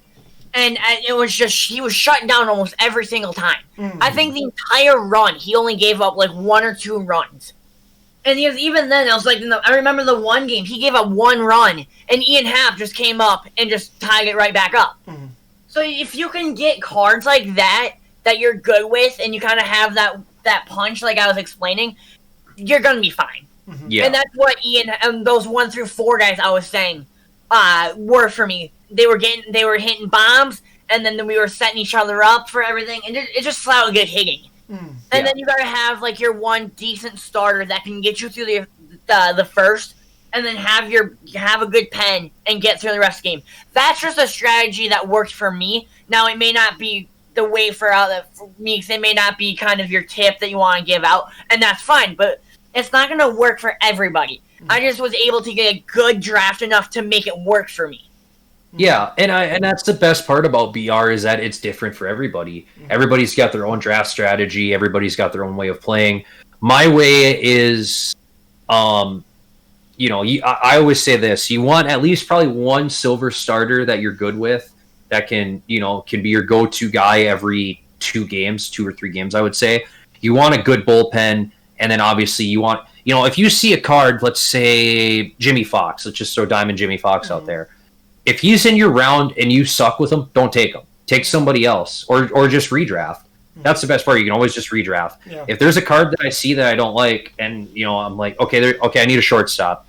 B: and it was just he was shut down almost every single time. I think the entire run he only gave up like 1 or 2 runs. And even then, I was like, I remember the one game, he gave up 1 run, and Ian Happ just came up and just tied it right back up. So if you can get cards like that you're good with, and you kind of have that that punch, like I was explaining, you're gonna be fine.
C: Yeah.
B: And that's what Ian and those 1 through 4 guys I was saying were for me. They were hitting bombs, and then we were setting each other up for everything, and it just slowly good hitting. And then you gotta have like your one decent starter that can get you through the first, and then have a good pen and get through the rest of the game. That's just a strategy that worked for me. Now it may not be the way for me, because it may not be kind of your tip that you want to give out, and that's fine. But it's not gonna work for everybody. I just was able to get a good draft enough to make it work for me.
C: Yeah, and that's the best part about BR is that it's different for everybody. Everybody's got their own draft strategy. Everybody's got their own way of playing. My way is, I always say this: you want at least probably one silver starter that you're good with, that can be your go-to guy every 2 or 3 games. I would say you want a good bullpen, and then obviously you want, if you see a card, let's say Jimmy Fox. Let's just throw Diamond Jimmy Fox out there. If he's in your round and you suck with him, don't take him. Take somebody else, or just redraft. That's the best part. You can always just redraft. Yeah. If there's a card that I see that I don't like, and I'm like, okay, I need a shortstop.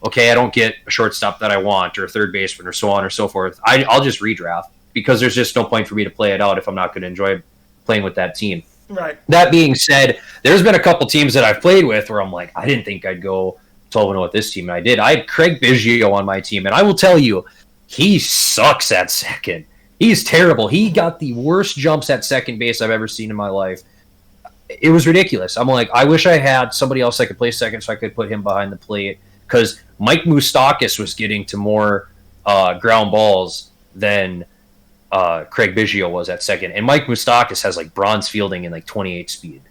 C: Okay, I don't get a shortstop that I want, or a third baseman, or so on or so forth. I'll just redraft, because there's just no point for me to play it out if I'm not going to enjoy playing with that team.
A: Right.
C: That being said, there's been a couple teams that I've played with where I'm like, I didn't think I'd go 12-0 with this team, and I did. I had Craig Biggio on my team, and I will tell you, he sucks at second. He's terrible. He got the worst jumps at second base I've ever seen in my life. It was ridiculous. I'm like, I wish I had somebody else that could play second so I could put him behind the plate, because Mike Moustakas was getting to more ground balls than Craig Biggio was at second. And Mike Moustakas has like bronze fielding and like 28 speed.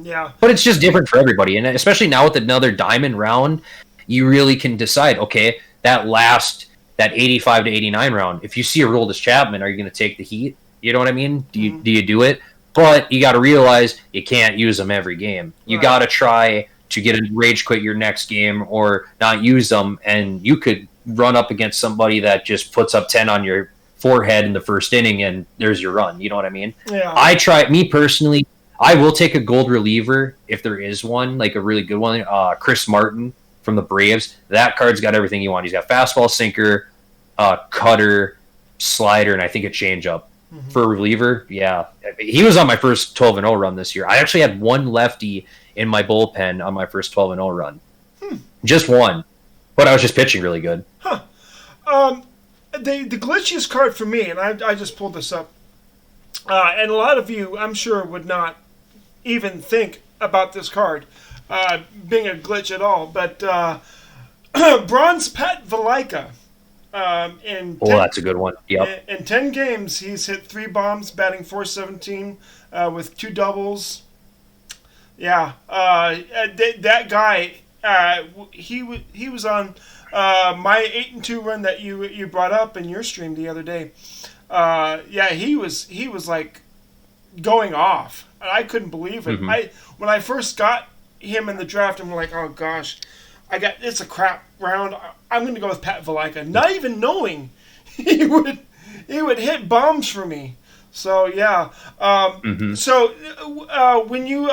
A: Yeah.
C: But it's just different for everybody. And especially now with another diamond round, you really can decide, okay, that 85 to 89 round, if you see a Aroldis Chapman, are you going to take the heat? You know what I mean? Do you do it? But you got to realize you can't use them every game. You got to try to get a rage quit your next game, or not use them, and you could run up against somebody that just puts up 10 on your forehead in the first inning, and there's your run. You know what I mean? Yeah. Me personally, I will take a gold reliever if there is one, like a really good one. Chris Martin from the Braves. That card's got everything you want. He's got fastball, sinker, cutter, slider, and I think a changeup. For a reliever. Yeah, he was on my first 12-0 run this year. I actually had one lefty in my bullpen on my first 12-0 run. Just one, but I was just pitching really good.
A: The glitchiest card for me, and I just pulled this up, and a lot of you, I'm sure, would not even think about this card being a glitch at all, but Bronze Pet Valaika.
C: That's a good one. Yep.
A: In 10 games, he's hit 3 bombs, batting .417 with 2 doubles. Yeah, that guy, he was on my 8-2 run that you brought up in your stream the other day. Yeah, he was like going off. I couldn't believe it. When I first got him in the draft, I'm like, oh gosh, it's a crap round. I'm going to go with Pat Valaika, not even knowing he would hit bombs for me. So yeah. So when you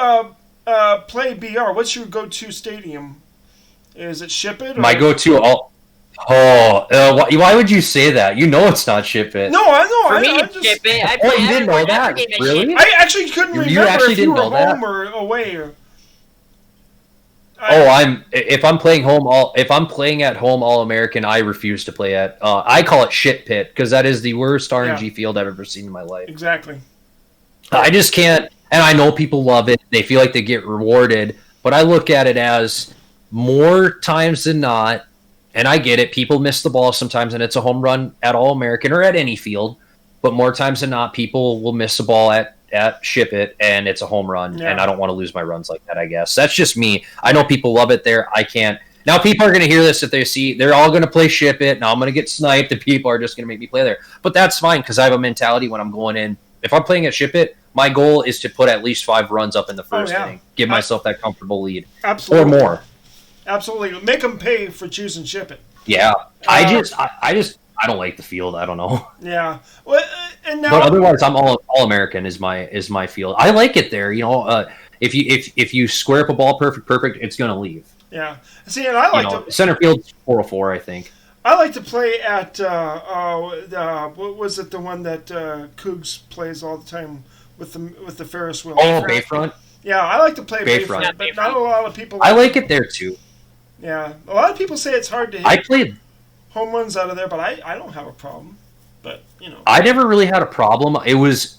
A: play BR, what's your go-to stadium? Is it Ship It?
C: My go-to why would you say that? You know it's not Ship It.
A: No, I know.
B: For me, it's Ship It.
C: You didn't know that? Really?
A: I actually couldn't remember if you were home or away.
C: If I'm playing at home All-American, I refuse to play at. I call it Shit Pit, because that is the worst RNG field I've ever seen in my life.
A: Exactly.
C: I just can't, and I know people love it. They feel like they get rewarded, but I look at it as more times than not, and I get it. People miss the ball sometimes, and it's a home run at All-American or at any field, but more times than not, people will miss the ball at Ship It, and it's a home run, and I don't want to lose my runs like that, I guess. That's just me. I know people love it there. I can't. Now, people are going to hear this if they're all going to play Ship It. Now I'm going to get sniped, and people are just going to make me play there. But that's fine, because I have a mentality when I'm going in. If I'm playing at Ship It, my goal is to put at least 5 runs up in the first inning. Give myself that comfortable lead.
A: Absolutely.
C: Or more.
A: Absolutely. Make them pay for choosing Ship It.
C: Yeah. I don't like the field. I don't know.
A: Yeah. Well, and now,
C: but otherwise, I'm all American is my field. I like it there. if you square up a ball perfect, it's gonna leave.
A: Yeah. See, and I like to
C: center field's 404, I think.
A: I like to play at what was it? The one that Cougs plays all the time with the Ferris wheel.
C: Oh, Bayfront.
A: Yeah, I like to play Bayfront,
B: Yeah,
A: but
B: Bayfront.
A: not a lot of people.
C: I like it there too.
A: Yeah, a lot of people say it's hard to hit
C: I played.
A: home runs out of there, but I don't have a problem. But
C: I never really had a problem. It was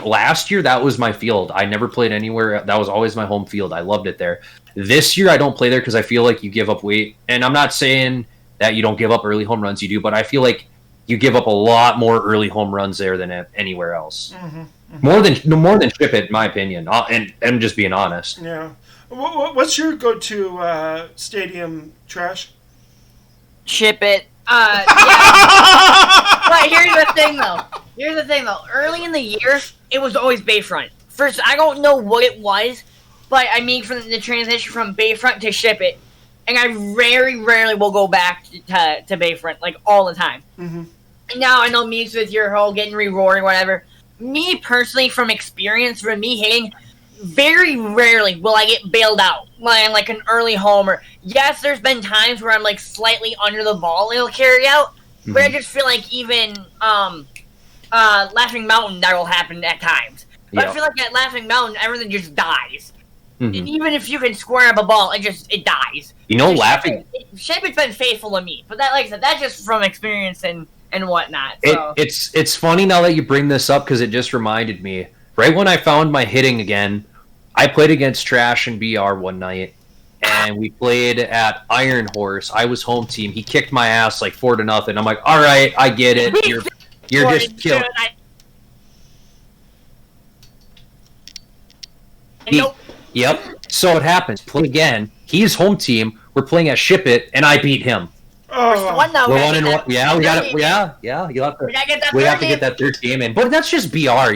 C: last year that was my field. I never played anywhere. That was always my home field. I loved it there. This year I don't play there because I feel like you give up weight. And I'm not saying that you don't give up early home runs. You do, but I feel like you give up a lot more early home runs there than anywhere else. More than Ship It, in my opinion. And I'm just being honest.
A: Yeah. What's your go-to stadium, Trash?
B: Ship It. Yeah. But here's the thing, though. Early in the year, it was always Bayfront. First, I don't know what it was, but I mean, from the transition from Bayfront to Ship It, and I very rarely will go back to Bayfront, like, all the time.
A: Mm-hmm.
B: And now I know Meeks with your whole getting rewarded, whatever. Me, personally, from experience, from me hitting, very rarely will I get bailed out like an early homer. Yes, there's been times where I'm like slightly under the ball it'll carry out, but I just feel like even Laughing Mountain that will happen at times. But I feel like at Laughing Mountain everything just dies. And even if you can square up a ball, it dies.
C: Laughing.
B: Ship It's been faithful to me, but that, like I said, that's just from experience and whatnot. So.
C: It's funny now that you bring this up because it just reminded me. Right when I found my hitting again, I played against Trash and BR one night, and we played at Iron Horse. I was home team. He kicked my ass like 4-0. I'm like, all right, I get it. You're just killing.
B: Nope.
C: Yep. So it happens. Play again. He's home team. We're playing at Ship It, and I beat him.
A: Oh.
B: One now.
C: We're 1-1. Yeah, we got it. Yeah. We have to get that third game in. But that's just BR.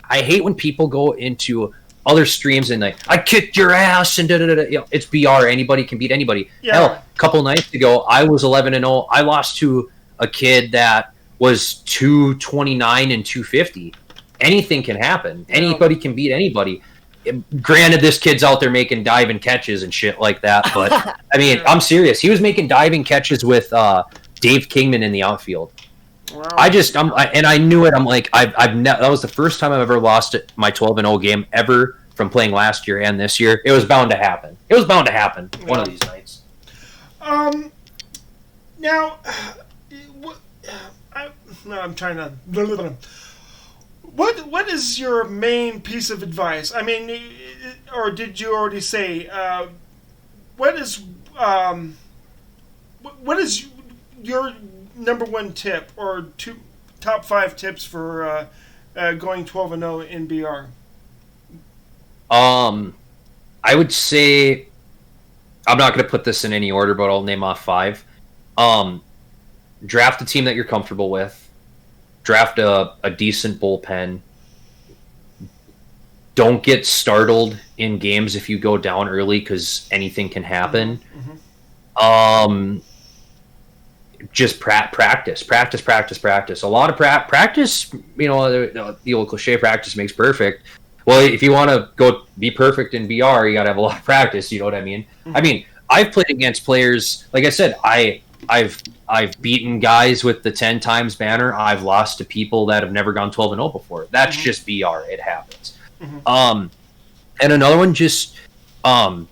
C: I hate when people go into other streams and like, I kicked your ass and da-da-da-da. It's BR. Anybody can beat anybody.
A: Yeah.
C: Hell, a couple nights ago, I was 11-0. I lost to a kid that was 229 and 250. Anything can happen. Anybody can beat anybody. Granted, this kid's out there making diving catches and shit like that, but I mean, I'm serious. He was making diving catches with Dave Kingman in the outfield.
A: Wow.
C: I knew it. I'm like, that was the first time I've ever lost my 12-0 game ever from playing last year and this year. It was bound to happen. One of these nights.
A: Now, I'm trying to. What is your main piece of advice? I mean, or did you already say? What is your number one tip or top 5 tips for going 12-0 in BR?
C: I would say I'm not going to put this in any order, but I'll name off 5. Draft a team that you're comfortable with. Draft a decent bullpen. Don't get startled in games if you go down early because anything can happen. Just practice. A lot of practice. The old cliche, practice makes perfect. Well, if you want to go be perfect in BR, you got to have a lot of practice. You know what I mean? I mean, I've played against players. Like I said, I've beaten guys with the 10 times banner. I've lost to people that have never gone 12-0 before. That's just BR. It happens. And another one, just try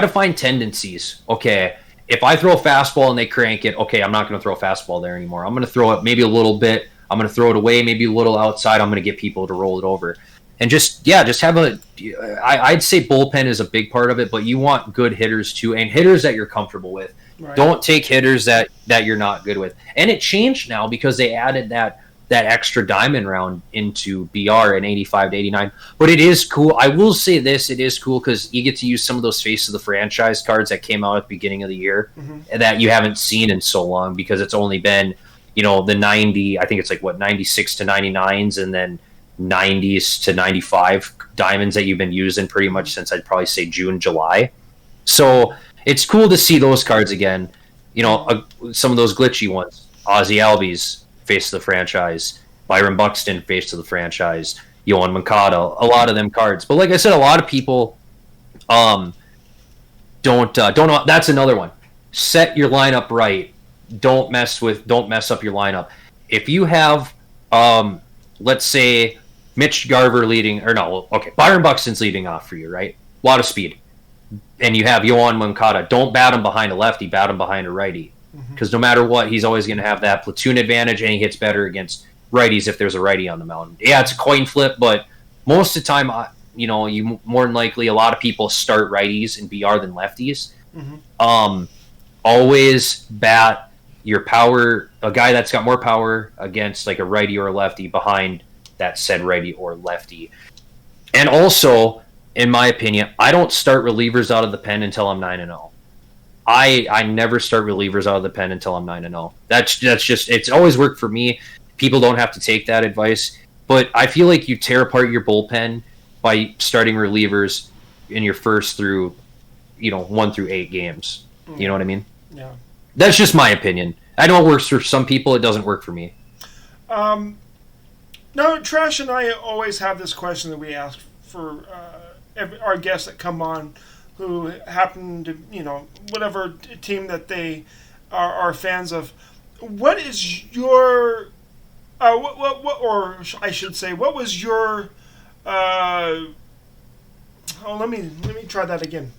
C: to find tendencies. Okay, if I throw a fastball and they crank it, okay, I'm not going to throw a fastball there anymore. I'm going to throw it maybe a little bit. I'm going to throw it away, maybe a little outside. I'm going to get people to roll it over. And just have I'd say bullpen is a big part of it, but you want good hitters too, and hitters that you're comfortable with. Right. Don't take hitters that you're not good with. And it changed now because they added that extra diamond round into BR in 85 to 89. But it is cool. I will say this, it is cool because you get to use some of those face of the franchise cards that came out at the beginning of the year that you haven't seen in so long because it's only been, the 90, I think it's like 96 to 99s and then 90s to 95 diamonds that you've been using pretty much since I'd probably say June, July. So it's cool to see those cards again. Some of those glitchy ones. Ozzy Albies, face of the franchise. Byron Buxton, face of the franchise. Yohan Moncada, a lot of them cards. But like I said, a lot of people don't know. That's another one. Set your lineup right. Don't mess up your lineup. If you have, let's say, Mitch Garver Byron Buxton's leading off for you, right? A lot of speed. And you have Yohan Moncada. Don't bat him behind a lefty, bat him behind a righty. Because no matter what, he's always going to have that platoon advantage, and he hits better against righties if there's a righty on the mound. Yeah, it's a coin flip, but most of the time, you more than likely, a lot of people start righties in BR than lefties. Always bat your power, a guy that's got more power against like a righty or a lefty behind that said righty or lefty. And also, in my opinion, I don't start relievers out of the pen until I'm 9-0. I never start relievers out of the pen until I'm 9-0. That's just, it's always worked for me. People don't have to take that advice, but I feel like you tear apart your bullpen by starting relievers in your first through 1 through 8 games. You know what I mean?
A: Yeah.
C: That's just my opinion. I know it works for some people. It doesn't work for me.
A: No, Trash and I always have this question that we ask for our guests that come on who happen to, whatever team that they are fans of. What is your, or I should say, what was your, let me try that again.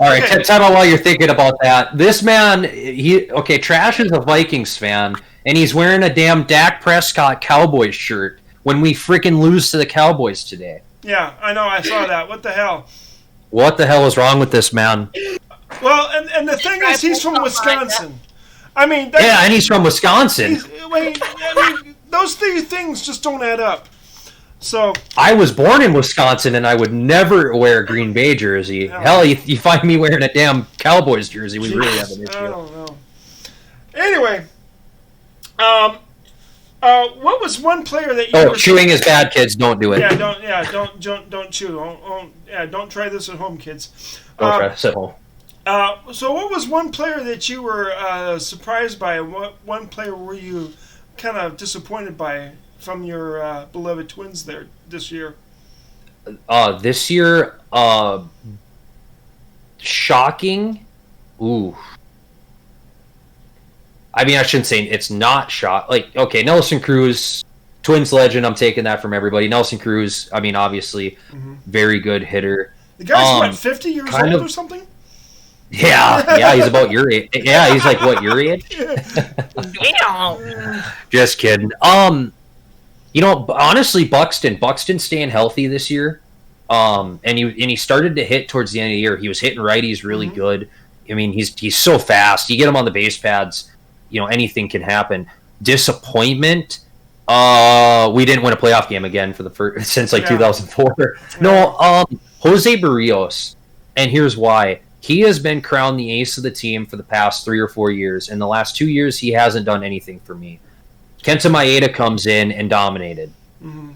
C: All right, okay. Tell me while you're thinking about that. This man, Trash is a Vikings fan, and he's wearing a damn Dak Prescott Cowboys shirt when we freaking lose to the Cowboys today.
A: Yeah, I know. I saw that. What the hell?
C: What the hell is wrong with this man?
A: Well, and the thing is, he's from Wisconsin. I mean...
C: Yeah, and he's from Wisconsin.
A: Those three things just don't add up. So
C: I was born in Wisconsin, and I would never wear a Green Bay jersey. No. Hell, you find me wearing a damn Cowboys jersey, we really have an issue.
A: I don't know. Anyway, what was one player that you?
C: Chewing is bad, kids. Don't do it.
A: Don't chew. Don't try this at home, kids.
C: Don't try this at home.
A: So, what was one player that you were surprised by? What one player were you kind of disappointed by from your beloved Twins there this year?
C: This year, shocking. Ooh. I mean, I shouldn't say it's not shock. Nelson Cruz, Twins legend. I'm taking that from everybody. Nelson Cruz. I mean, obviously, very good hitter.
A: The guy's 50 years old or something?
C: Yeah, he's about your age. Yeah, he's like what, your age? Just kidding. Honestly, Buxton staying healthy this year. And he started to hit towards the end of the year. He was hitting righties really good. I mean, he's so fast. You get him on the base pads, anything can happen. Disappointment. We didn't win a playoff game again for the first since 2004. No, Jose Barrios, and here's why. He has been crowned the ace of the team for the past 3 or 4 years. In the last 2 years, he hasn't done anything for me. Kenta Maeda comes in and dominated.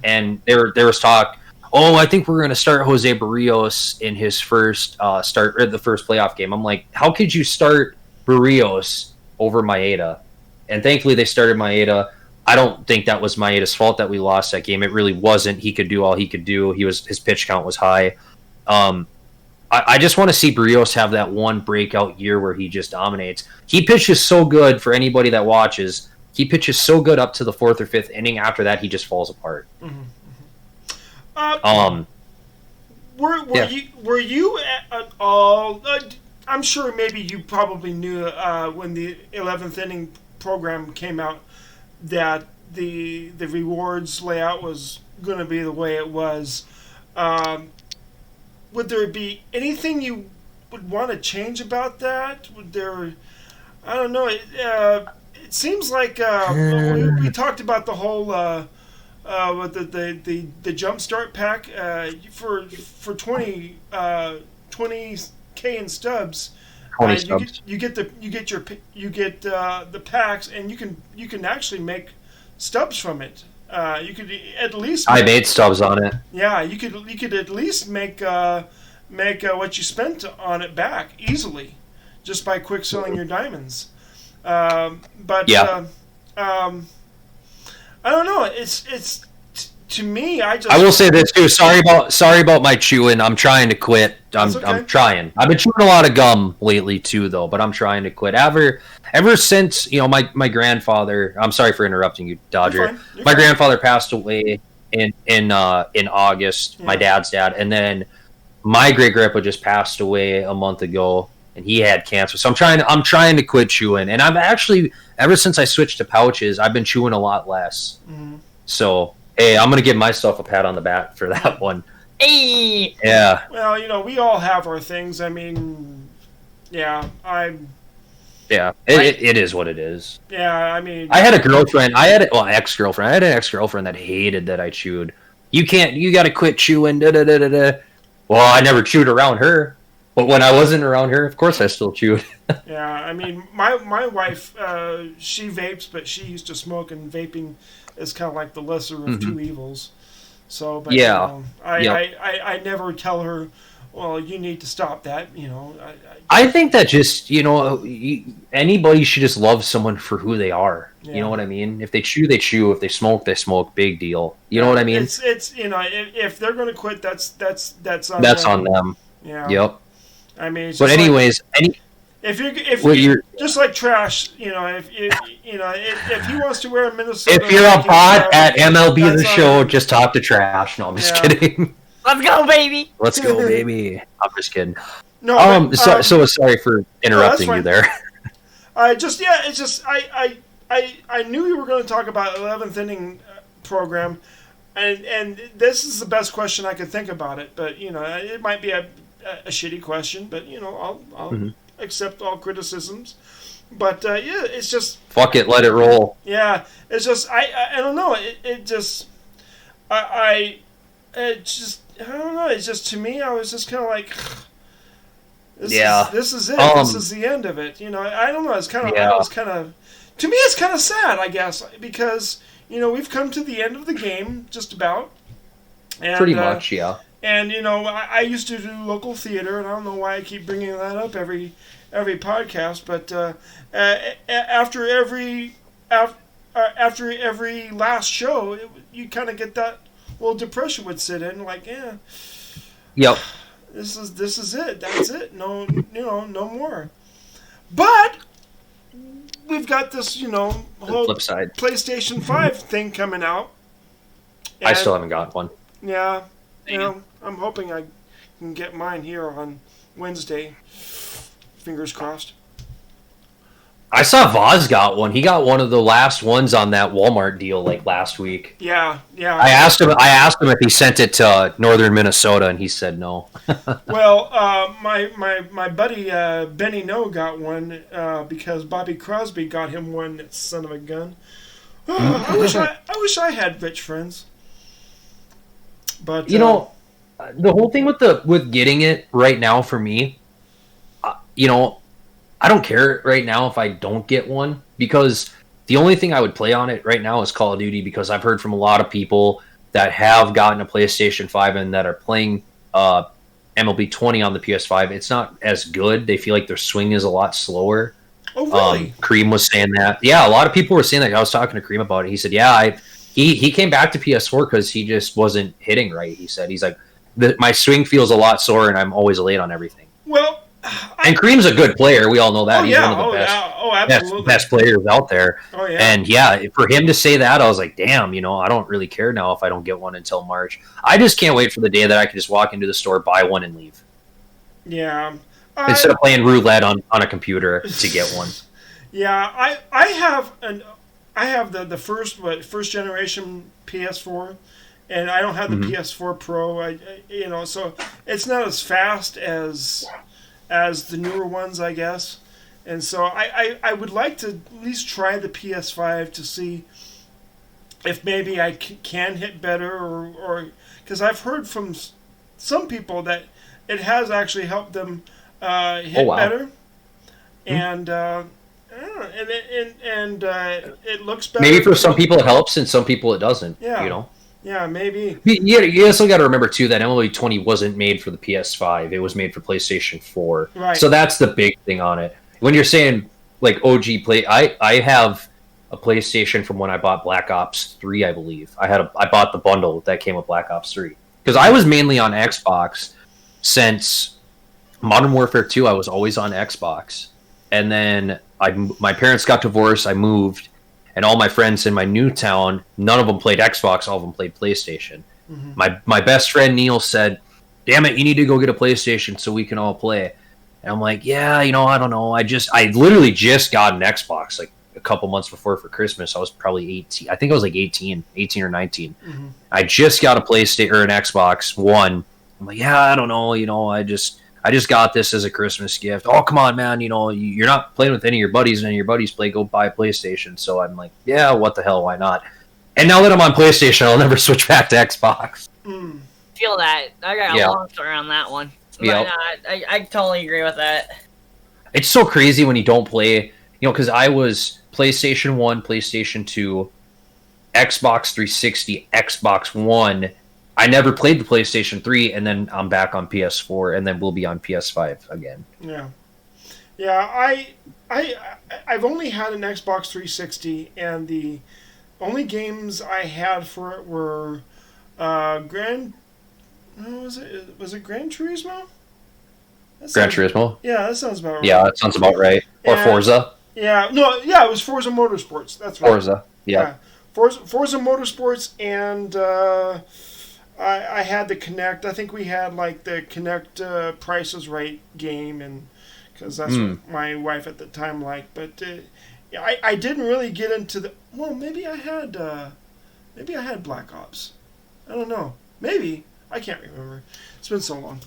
C: And there was talk, I think we're going to start Jose Barrios in his first the first playoff game. I'm like, how could you start Barrios over Maeda? And thankfully they started Maeda. I don't think that was Maeda's fault that we lost that game. It really wasn't. He could do all he could do. His pitch count was high. I just want to see Barrios have that one breakout year where he just dominates. He pitches so good for anybody that watches. He pitches so good up to the 4th or 5th inning. After that, he just falls apart.
A: Were you at all? I'm sure maybe you probably knew when the 11th inning program came out that the rewards layout was going to be the way it was. Would there be anything you would want to change about that? Would there? I don't know. It seems like we talked about the whole with the jump start pack for 20K in stubs.
C: 20 stubs.
A: You get the packs, and you can actually make stubs from it. You could at least.
C: I made stubs on it.
A: Yeah, you could at least make what you spent on it back easily, just by quick selling your diamonds. I don't know. It's to me, I
C: will say this too. Sorry about my chewing. I'm trying to quit. I'm trying. I've been chewing a lot of gum lately too, though. But I'm trying to quit. Ever since my grandfather. I'm sorry for interrupting you, Dodger.
A: You're
C: my
A: fine.
C: grandfather passed away in August.
A: Yeah.
C: My dad's dad, and then my great grandpa just passed away a month ago, and he had cancer. So I'm trying to quit chewing, and I've actually ever since I switched to pouches, I've been chewing a lot less.
A: Mm-hmm.
C: So. Hey, I'm gonna give myself a pat on the back for that one.
B: Hey.
C: Yeah.
A: Well, we all have our things. I mean, yeah,
C: Yeah, it is what it is.
A: Yeah, I mean,
C: I had a girlfriend. Ex-girlfriend. I had an ex-girlfriend that hated that I chewed. You got to quit chewing. Da, da, da, da, da. Well, I never chewed around her, but when I wasn't around her, of course I still chewed.
A: Yeah, I mean, my wife, she vapes, but she used to smoke, and vaping is kind of like the lesser of two evils. So, but
C: Yeah.
A: I never tell her, well, you need to stop that.
C: I think that just anybody should just love someone for who they are.
A: Yeah.
C: You know what I mean? If they chew, they chew. If they smoke, they smoke. Big deal. You know what I mean?
A: It's if they're going to quit, that's on
C: That's
A: them.
C: on them.
A: Yeah.
C: Yep.
A: I mean, it's
C: But
A: just
C: anyways,
A: if you're just like Trash, if he wants to wear a Minnesota,
C: if you're a bot at MLB
A: that's
C: the
A: on
C: show,
A: him.
C: just talk to Trash. No, I'm just
A: Yeah.
C: kidding.
B: Let's go, baby.
C: Let's go, baby. I'm just kidding.
A: No, but,
C: So sorry for interrupting you
A: fine.
C: there.
A: I knew you were going to talk about 11th inning program, and this is the best question I could think about it. But it might be a shitty question, but I'll accept all criticisms. But it's just
C: Fuck it, let it roll.
A: yeah, it's just I don't know. It just I don't know. It's just to me, I was just kind of like. This is it. This is the end of it. I don't know. It's kind of.
C: Yeah.
A: It's kind of. To me, it's kind of sad, I guess, because we've come to the end of the game, just about. And,
C: Pretty much, yeah.
A: And I used to do local theater, and I don't know why I keep bringing that up every podcast, but after every last show, you kind of get that little depression would sit in, like, yeah.
C: Yep.
A: This is it. That's it. No, no more. But we've got this, whole
C: flip side.
A: PlayStation 5 thing coming out.
C: I still haven't got one.
A: Yeah. I'm hoping I can get mine here on Wednesday. Fingers crossed.
C: I saw Voz got one. He got one of the last ones on that Walmart deal like last week.
A: Yeah.
C: I asked him if he sent it to northern Minnesota, and he said no.
A: Well, my buddy Benny No got one because Bobby Crosby got him one. That son of a gun. I wish I had rich friends. But
C: the whole thing with getting it right now for me, I don't care right now if I don't get one, because the only thing I would play on it right now is Call of Duty, because I've heard from a lot of people that have gotten a PlayStation 5 and that are playing MLB 20 on the PS5. It's not as good. They feel like their swing is a lot slower.
A: Oh, really?
C: Cream was saying that. Yeah, a lot of people were saying that. I was talking to Cream about it. He said, yeah, he came back to PS4 because he just wasn't hitting right. He's like, my swing feels a lot sore and I'm always late on everything.
A: Well,
C: and Cream's a good player. We all know that. He's one of the best,
A: absolutely.
C: best players out there.
A: Oh, yeah.
C: And yeah, for him to say that, I was like, damn, I don't really care now if I don't get one until March. I just can't wait for the day that I can just walk into the store, buy one, and leave.
A: Yeah.
C: Instead of playing roulette on a computer to get one.
A: Yeah, I have the first generation PS4, and I don't have the PS4 Pro. So it's not as fast as the newer ones, I guess. And so I would like to at least try the PS5 to see if maybe I can hit better, or because I've heard from some people that it has actually helped them hit better, and it looks better.
C: Maybe for some people it helps, and some people it doesn't.
A: Yeah. Yeah, maybe.
C: You also got to remember, too, that MLB 20 wasn't made for the PS5. It was made for PlayStation 4.
A: Right.
C: So that's the big thing on it. When you're saying, like, OG play, I have a PlayStation from when I bought Black Ops 3, I believe. I bought the bundle that came with Black Ops 3 because I was mainly on Xbox since Modern Warfare 2. I was always on Xbox, and then my parents got divorced. I moved, and all my friends in my new town, none of them played Xbox. All of them played PlayStation. My best friend Neil said, "Damn it, you need to go get a PlayStation so we can all play." And I'm like, "Yeah, I don't know. I literally just got an Xbox like a couple months before for Christmas. I was probably 18. I think I was like 18 or 19. I just got a PlayStation or an Xbox One. I'm like, yeah, I don't know. I just got this as a Christmas gift. Oh, come on, man. You're not playing with any of your buddies, and your buddies play. Go buy a PlayStation. So I'm like, yeah, what the hell? Why not? And now that I'm on PlayStation, I'll never switch back to Xbox.
B: Feel that. I got a long story on that one. But I totally agree with that.
C: It's so crazy when you don't play, because I was PlayStation 1, PlayStation 2, Xbox 360, Xbox One. I never played the PlayStation 3, and then I'm back on PS4, and then we'll be on PS5 again.
A: Yeah. Yeah, I've only had an Xbox 360, and the only games I had for it were was it Gran Turismo?
C: Gran Turismo?
A: Yeah, that sounds about right.
C: Yeah, that sounds about right. Or Forza?
A: Yeah, it was Forza Motorsports. That's right.
C: Forza, yeah.
A: Forza Motorsports, and I had the Kinect. I think we had like the Kinect Price is Right game, and because that's what my wife at the time liked. But I didn't really get into the. Well, maybe I had Black Ops. I don't know. Maybe. I can't remember. It's been so long.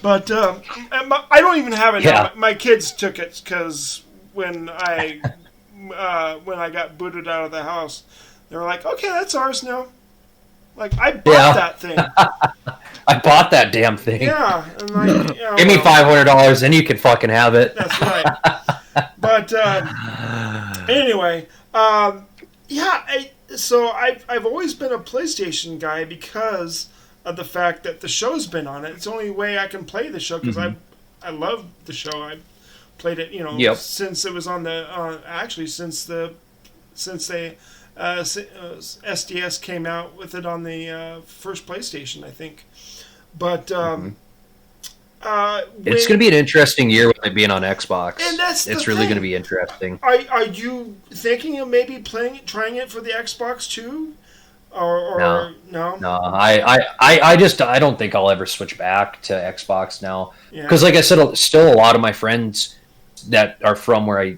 A: But I don't even have it now. My kids took it because when I got booted out of the house, they were like, "Okay, that's ours now." Like, I bought that thing.
C: I bought that damn thing.
A: Yeah. And like,
C: give me $500 and you can fucking have it.
A: That's right. But anyway, so I've always been a PlayStation guy because of the fact that the show's been on it. It's the only way I can play the show because I love the show. I played it, since it was on the since they SDS came out with it on the first PlayStation, I think. But
C: it's going to be an interesting year with it being on Xbox.
A: And it's
C: really going to be interesting.
A: Are you thinking of maybe trying it for the Xbox too? Or no? No,
C: I don't think I'll ever switch back to Xbox now. Because like I said, still a lot of my friends that are from where I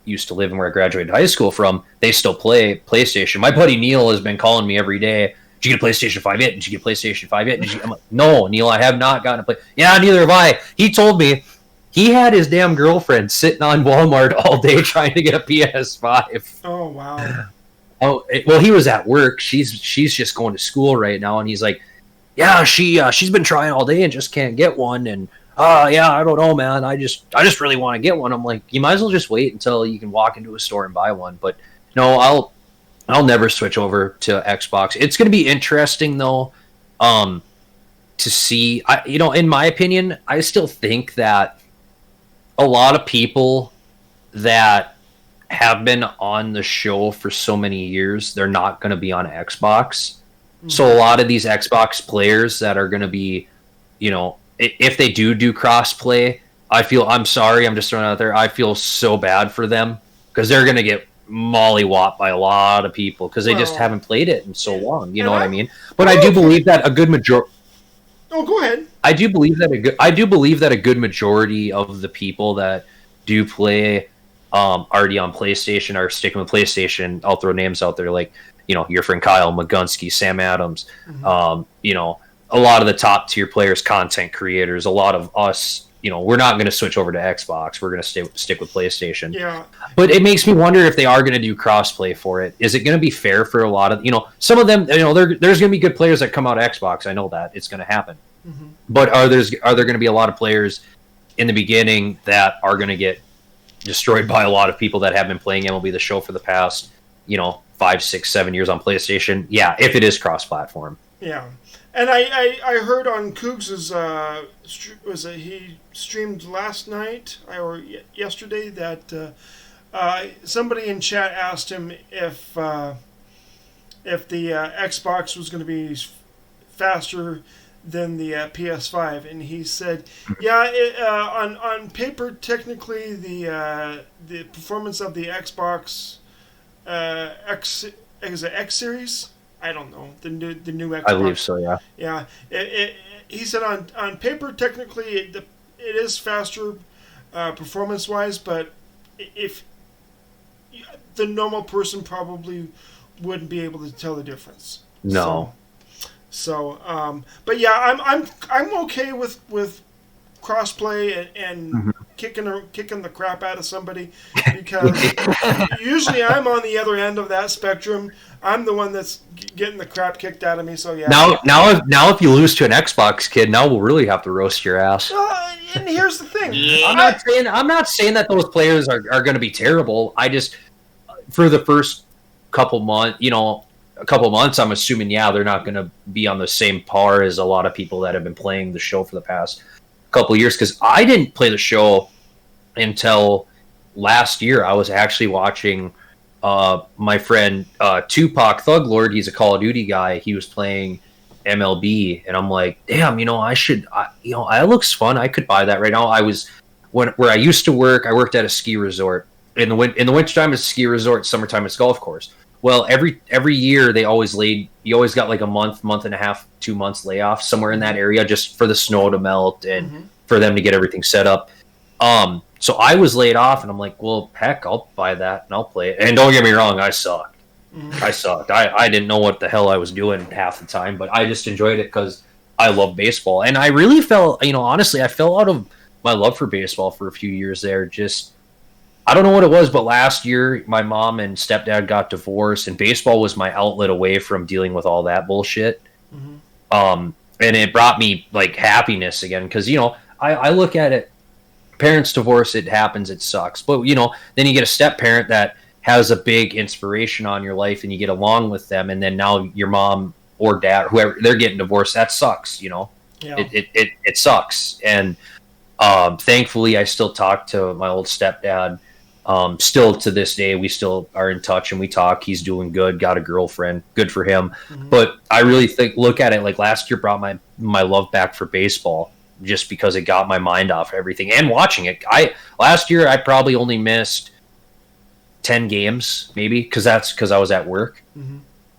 C: used to live and where I graduated high school from, they still play PlayStation. My buddy Neil has been calling me every day. Did you get a PlayStation 5 yet? Did you get PlayStation 5 yet? I'm like, no, Neil, I have not gotten a play. Yeah, neither have I. He told me he had his damn girlfriend sitting on Walmart all day trying to get a PS5.
A: Oh, wow.
C: Well, he was at work. She's just going to school right now, and he's like, yeah, she's been trying all day and just can't get one. And yeah, I don't know, man. I just really want to get one. I'm like, you might as well just wait until you can walk into a store and buy one. But no, I'll never switch over to Xbox. It's going to be interesting though, to see. In my opinion, I still think that a lot of people that have been on the show for so many years, they're not going to be on Xbox. So a lot of these Xbox players that are going to be, if they do crossplay, I'm sorry, I'm just throwing it out there. I feel so bad for them because they're going to get mollywopped by a lot of people because they just haven't played it in so long. You know what I mean? But I do believe that a good majority.
A: Oh, go ahead.
C: I do believe that a good majority of the people that do play already on PlayStation are sticking with PlayStation. I'll throw names out there like, your friend Kyle Magunski, Sam Adams, a lot of the top tier players, content creators, a lot of us, we're not going to switch over to Xbox. We're going to stick with PlayStation.
A: Yeah.
C: But it makes me wonder if they are going to do crossplay for it. Is it going to be fair for a lot of, some of them, there's going to be good players that come out of Xbox. I know that it's going to happen. But are there going to be a lot of players in the beginning that are going to get destroyed by a lot of people that have been playing MLB The Show for the past, 5, 6, 7 years on PlayStation? Yeah, if it is cross-platform.
A: Yeah. And I heard on Cougs's, he streamed last night or yesterday that somebody in chat asked him if the Xbox was going to be faster than the PS5, and he said, "Yeah, on paper, technically, the performance of the Xbox is it X series? I don't know the new Xbox.
C: I believe so. Yeah.
A: Yeah. He said on paper, technically, it is faster performance wise, but if the normal person probably wouldn't be able to tell the difference.
C: No.
A: So, but yeah, I'm okay with crossplay and kicking the crap out of somebody, because usually I'm on the other end of that spectrum. I'm the one that's getting the crap kicked out of me. So yeah.
C: Now if you lose to an Xbox kid, now we'll really have to roast your ass.
A: And here's the thing.
B: Yeah.
C: I'm not saying that those players are going to be terrible. I just, for the first couple months, I'm assuming, they're not going to be on the same par as a lot of people that have been playing the show for the past couple of years, because I didn't play the show until last year. I was actually watching my friend Tupac Thug Lord. He's a Call of Duty guy. He was playing MLB, and I'm like, damn, it looks fun. I could buy that right now. I was where I used to work. I worked at a ski resort. In the wintertime, it's a ski resort. Summertime, it's golf course. Well, every year you always got like a month and a half, 2 months layoff somewhere in that area, just for the snow to melt and for them to get everything set up. So I was laid off, and I'm like, well, heck, I'll buy that and I'll play it. And don't get me wrong, I sucked. I sucked. I didn't know what the hell I was doing half the time, but I just enjoyed it because I love baseball. And I really felt, honestly, I fell out of my love for baseball for a few years there. Just, I don't know what it was, but last year my mom and stepdad got divorced, and baseball was my outlet away from dealing with all that bullshit. And it brought me like happiness again, because I look at it, parents divorce, it happens, it sucks, but then you get a step parent that has a big inspiration on your life, and you get along with them, and then now your mom or dad, whoever, they're getting divorced. That sucks. It sucks. And thankfully I still talk to my old stepdad. Still to this day, we still are in touch and we talk. He's doing good, got a girlfriend, good for him. But I really look at it like last year brought my love back for baseball, just because it got my mind off everything. And watching it, last year I probably only missed 10 games, maybe, because I was at work.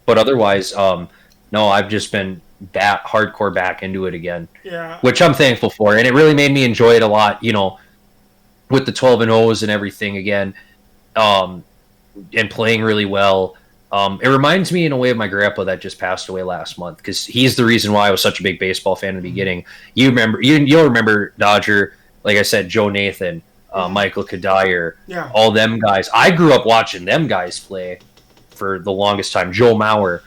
C: But otherwise, no, I've just been hardcore back into it again.
A: Yeah. Which
C: I'm thankful for, and it really made me enjoy it a lot. With the 12-0s and everything again, and playing really well. It reminds me in a way of my grandpa that just passed away last month, because he's the reason why I was such a big baseball fan in the beginning. You'll remember Dodger, like I said, Joe Nathan, Michael Kadire, all them guys. I grew up watching them guys play for the longest time. Joe Mauer.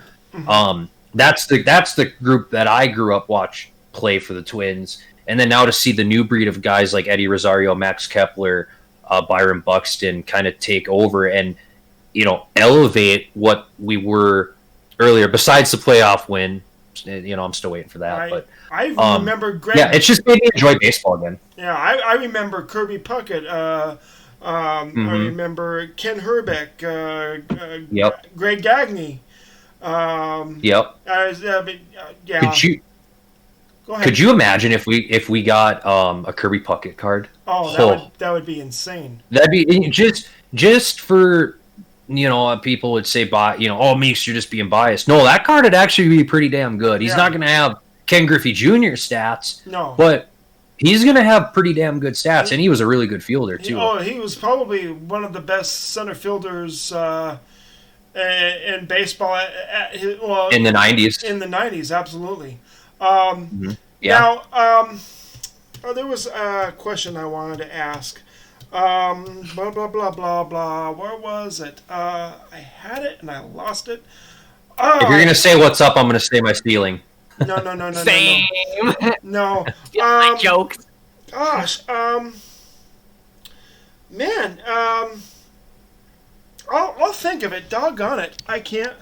C: That's the group that I grew up play for the Twins. And then now to see the new breed of guys like Eddie Rosario, Max Kepler, Byron Buxton kind of take over and, elevate what we were earlier, besides the playoff win. I'm still waiting for that.
A: I remember Greg.
C: Yeah, it's just made me enjoy baseball again.
A: Yeah, I remember Kirby Puckett. I remember Ken Herbeck. Greg Gagne.
C: Yeah. Could you imagine if we got a Kirby Puckett card?
A: That would be insane.
C: That'd be just for people would say, Meeks, you're just being biased. No, that card would actually be pretty damn good. He's not going to have Ken Griffey Jr. stats, but he's going to have pretty damn good stats, and he was a really good fielder too.
A: He was probably one of the best center filders in baseball
C: in the 90s.
A: In the 90s, absolutely.
C: Yeah.
A: Now, there was a question I wanted to ask. Blah, blah, blah, blah, blah. Where was it? I had it and I lost it.
C: If you're going to say what's up, I'm going to say my stealing.
A: No.
B: Same.
A: No.
B: My jokes.
A: Gosh. Man. I'll think of it. Doggone it. I can't.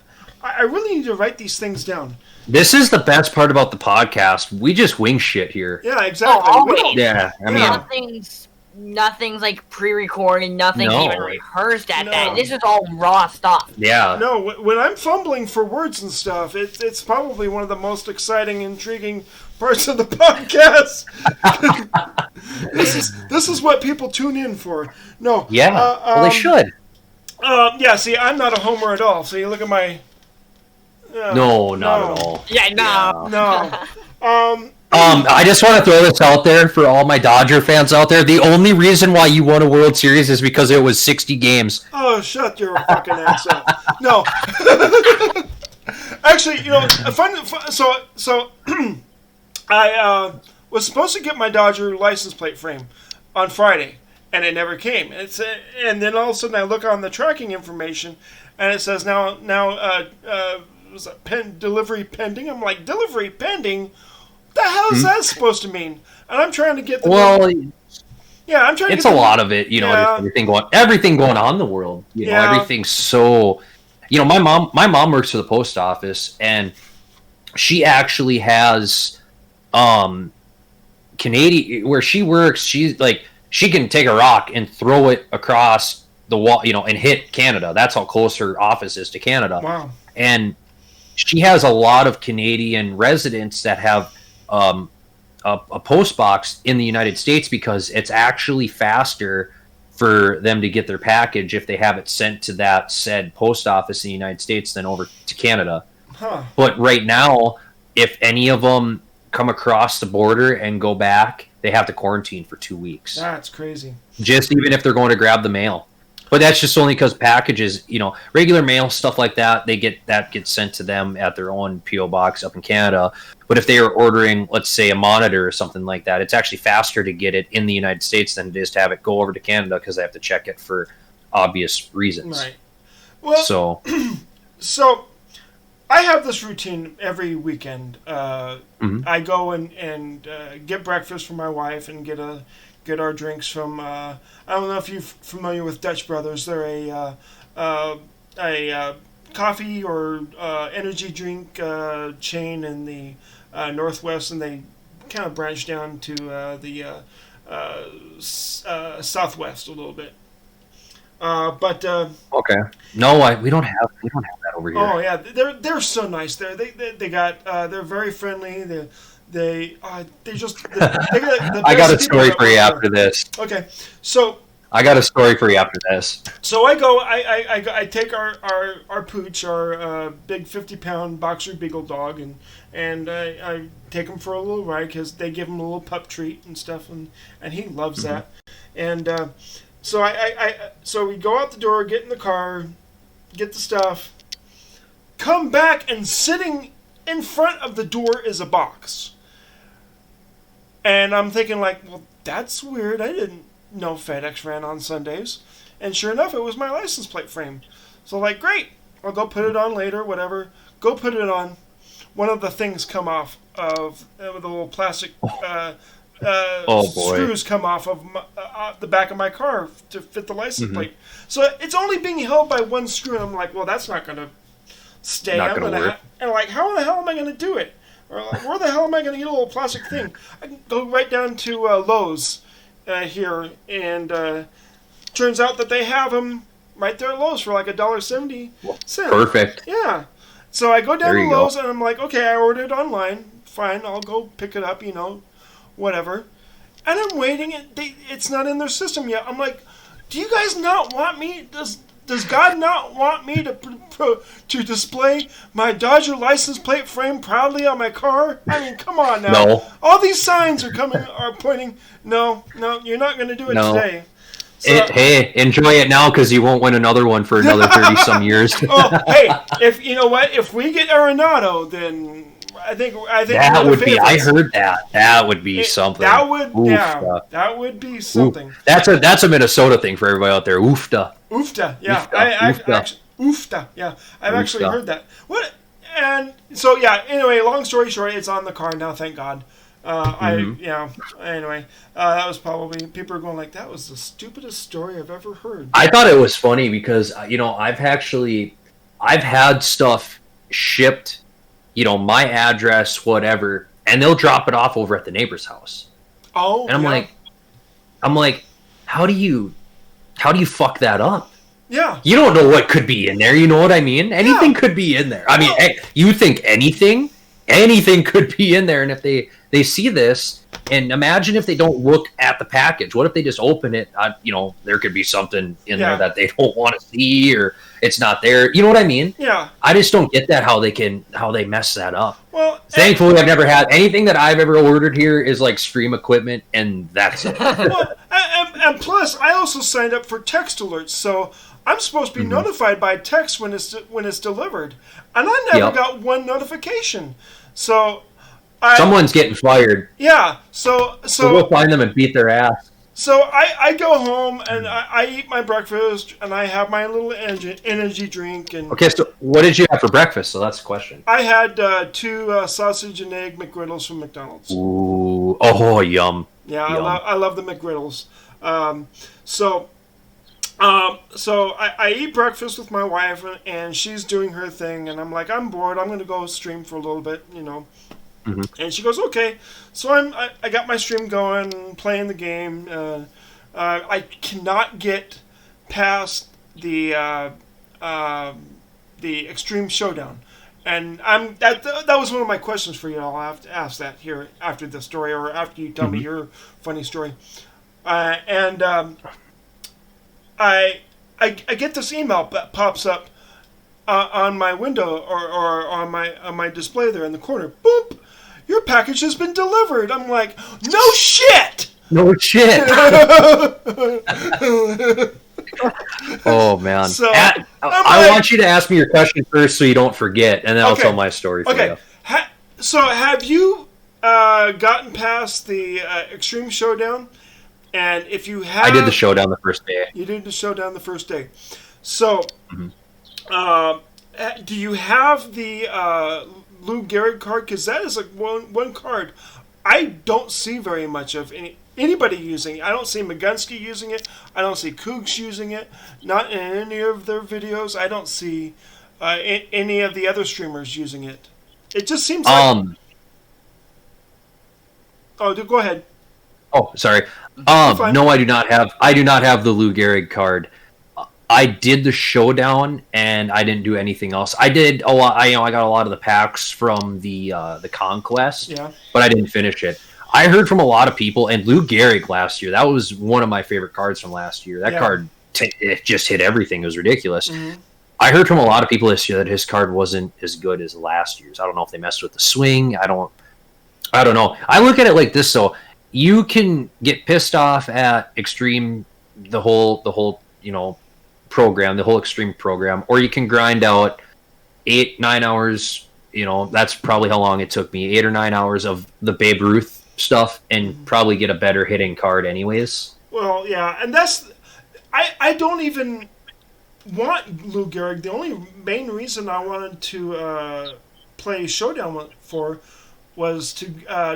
A: I really need to write these things down.
C: This is the best part about the podcast. We just wing shit here.
A: Yeah, exactly.
B: Oh, always.
C: Yeah, I mean,
B: nothing's nothing's like pre-recorded, nothing's
C: No.
B: even rehearsed at
A: No.
B: that. This is all raw stuff.
C: Yeah.
A: No, when I'm fumbling for words and stuff, it's probably one of the most exciting, intriguing parts of the podcast. This is what people tune in for. No.
C: Yeah. Well, they should.
A: Yeah, see, I'm not a homer at all. So you look at my...
C: No, not at all.
B: Yeah, no.
A: No.
C: I just want to throw this out there for all my Dodger fans out there. The only reason why you won a World Series is because it was 60 games.
A: Oh, shut your fucking ass up. No. Actually, you know, so I was supposed to get my Dodger license plate frame on Friday, and it never came. And then all of a sudden I look on the tracking information, and it says now was it delivery pending? I'm like, delivery pending? What the hell is that supposed to mean? And I'm trying to get the...
C: Well,
A: yeah, I'm trying to
C: it's
A: get
C: a lot of it, you know,
A: Yeah.
C: everything going on in the world. You know,
A: Yeah.
C: everything's so... You know, my mom works for the post office, and she actually has Canadian... Where she works, she's like... She can take a rock and throw it across the wall, you know, and hit Canada. That's how close her office is to Canada.
A: Wow.
C: And she has a lot of Canadian residents that have a post box in the United States because it's actually faster for them to get their package if they have it sent to that said post office in the United States than over to Canada.
A: Huh.
C: But right now, if any of them come across the border and go back, they have to quarantine for 2 weeks.
A: That's crazy.
C: Just even if they're going to grab the mail. But that's just only because packages, you know, regular mail, stuff like that, gets sent to them at their own P.O. box up in Canada. But if they are ordering, let's say, a monitor or something like that, it's actually faster to get it in the United States than it is to have it go over to Canada because they have to check it for obvious reasons.
A: Right. Well,
C: So,
A: I have this routine every weekend.
C: Mhm.
A: I go and get breakfast for my wife and get our drinks from. I don't know if you're familiar with Dutch Brothers. They're a coffee or energy drink chain in the Northwest, and they kind of branch down to the Southwest a little bit.
C: okay. No, we don't have that over here.
A: Oh yeah, they're so nice there. They got they're very friendly. They got the
C: I got a
A: best people
C: story
A: that
C: for you
A: work
C: after
A: there.
C: this.
A: Okay, so
C: I got a story for you after this.
A: So I go. I take our pooch, our big 50-pound boxer beagle dog, and I take him for a little ride because they give him a little pup treat and stuff, and he loves that. And so we go out the door, get in the car, get the stuff, come back, and sitting in front of the door is a box. And I'm thinking like, well, that's weird. I didn't know FedEx ran on Sundays. And sure enough, it was my license plate frame. So like, great, I'll go put it on later, whatever. Go put it on. One of the things come off of the little plastic
C: Oh, boy.
A: screws come off of the back of my car to fit the license plate. So it's only being held by one screw, and I'm like, well, that's not going to stay.
C: Not gonna work.
A: And like, how the hell am I going to do it? Or like, where the hell am I going to get a little plastic thing? I can go right down to Lowe's here, and turns out that they have them right there at Lowe's for like $1.70.
C: Perfect.
A: Yeah. So I go down
C: There
A: to
C: you go.
A: Lowe's, and I'm like, okay, I ordered it online. Fine, I'll go pick it up, whatever. And I'm waiting, and it's not in their system yet. I'm like, do you guys not want me? Does God not want me to display my Dodger license plate frame proudly on my car? I mean, come on now.
C: No.
A: All these signs are pointing. No, you're not going to do it today. So,
C: Hey, enjoy it now because you won't win another one for another 30-some years.
A: oh, hey, if you know what, if we get Arenado, then I think
C: That
A: we're
C: would
A: the
C: be. I
A: favorites.
C: heard that. That would be something.
A: That would,
C: Oofta.
A: that would be something.
C: Oof. That's a Minnesota thing for everybody out there. Oofta.
A: Oofta, yeah.
C: Oofta.
A: Oofta, yeah. I've actually
C: Oofta.
A: heard that. What? And so yeah. Anyway, long story short, it's on the car now. Thank God. Anyway, that was probably people are going like that was the stupidest story I've ever heard.
C: I thought it was funny because I've had stuff shipped, my address, whatever, and they'll drop it off over at the neighbor's house.
A: Oh,
C: And I'm like, how do you fuck that up?
A: Yeah.
C: You don't know what could be in there. You know what I mean? Anything could be in there. I mean, you think anything could be in there. And if they see this, and imagine if they don't look at the package. What if they just open it? There could be something in there that they don't want to see, or it's not there. You know what I mean?
A: Yeah.
C: I just don't get that how they mess that up.
A: Well,
C: thankfully, I've never had anything that I've ever ordered here is like Stream equipment, and that's it.
A: Well, and plus, I also signed up for text alerts, so I'm supposed to be notified by text when it's delivered, and I never got one notification. So
C: someone's getting fired.
A: Yeah. So
C: we'll find them and beat their ass.
A: So I go home and I eat my breakfast and I have my little energy drink. And
C: okay, so what did you have for breakfast? So that's the question.
A: I had 2 sausage and egg McGriddles from McDonald's.
C: Ooh, oh, yum.
A: Yeah,
C: yum.
A: I love the McGriddles. So I eat breakfast with my wife and she's doing her thing and I'm like, I'm bored. I'm going to go stream for a little bit, And she goes, okay. So I got my stream going, playing the game. I cannot get past the Extreme Showdown, and that was one of my questions for you. I'll have to ask that here after the story, or after you tell me your funny story. I get this email that pops up on my window or on my display there in the corner. Boop. Your package has been delivered. I'm like, no shit!
C: No shit! Oh, man.
A: So,
C: I want you to ask me your question first so you don't forget, and then I'll tell my story for you.
A: So have you gotten past the Extreme Showdown? And if you have...
C: I did the showdown the first day.
A: You did the showdown the first day. So, do you have the... Lou Gehrig card, because that is like one card I don't see very much of anybody using it. I don't see Magunski using it. I don't see Cougs using it. Not in any of their videos. I don't see any of the other streamers using it. It just seems like... go ahead.
C: Oh, sorry. No, I do not have the Lou Gehrig card. I did the showdown and I didn't do anything else. I did a lot. I got a lot of the packs from the Conquest, but I didn't finish it. I heard from a lot of people, and Lou Gehrig last year. That was one of my favorite cards from last year. That card it just hit everything. It was ridiculous. I heard from a lot of people this year that his card wasn't as good as last year's. I don't know if they messed with the swing. I don't know. I look at it like this: so you can get pissed off at Extreme, the whole program, the whole Extreme program, or you can grind out 8-9 hours. That's probably how long it took me, 8 or 9 hours of the Babe Ruth stuff, and probably get a better hitting card anyways.
A: Well, yeah, and that's... I don't even want Lou Gehrig. The only main reason I wanted to play Showdown for was to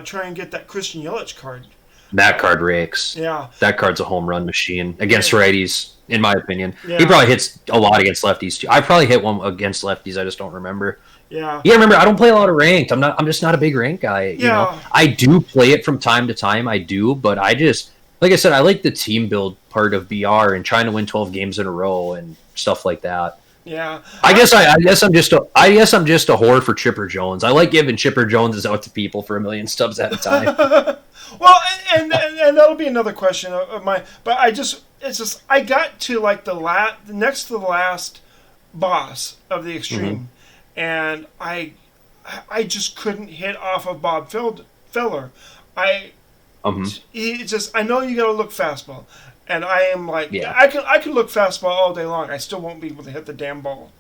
A: try and get that Christian Yelich card.
C: That card rakes.
A: Yeah.
C: That card's a home run machine against righties, in my opinion. Yeah. He probably hits a lot against lefties too. I probably hit one against lefties. I just don't remember.
A: Yeah.
C: Yeah, remember, I don't play a lot of ranked. I'm just not a big rank guy.
A: Yeah.
C: I do play it from time to time. I do, but I just, like I said, I like the team build part of BR and trying to win 12 games in a row and stuff like that.
A: Yeah.
C: I guess I'm just a whore for Chipper Jones. I like giving Chipper Joneses out to people for 1 million stubs at a time.
A: Well, and that'll be another question of mine. But I got to like next to the last boss of the Extreme, and I just couldn't hit off of Bob Feller. I know you got to look fastball, and I am like, I can look fastball all day long. I still won't be able to hit the damn ball.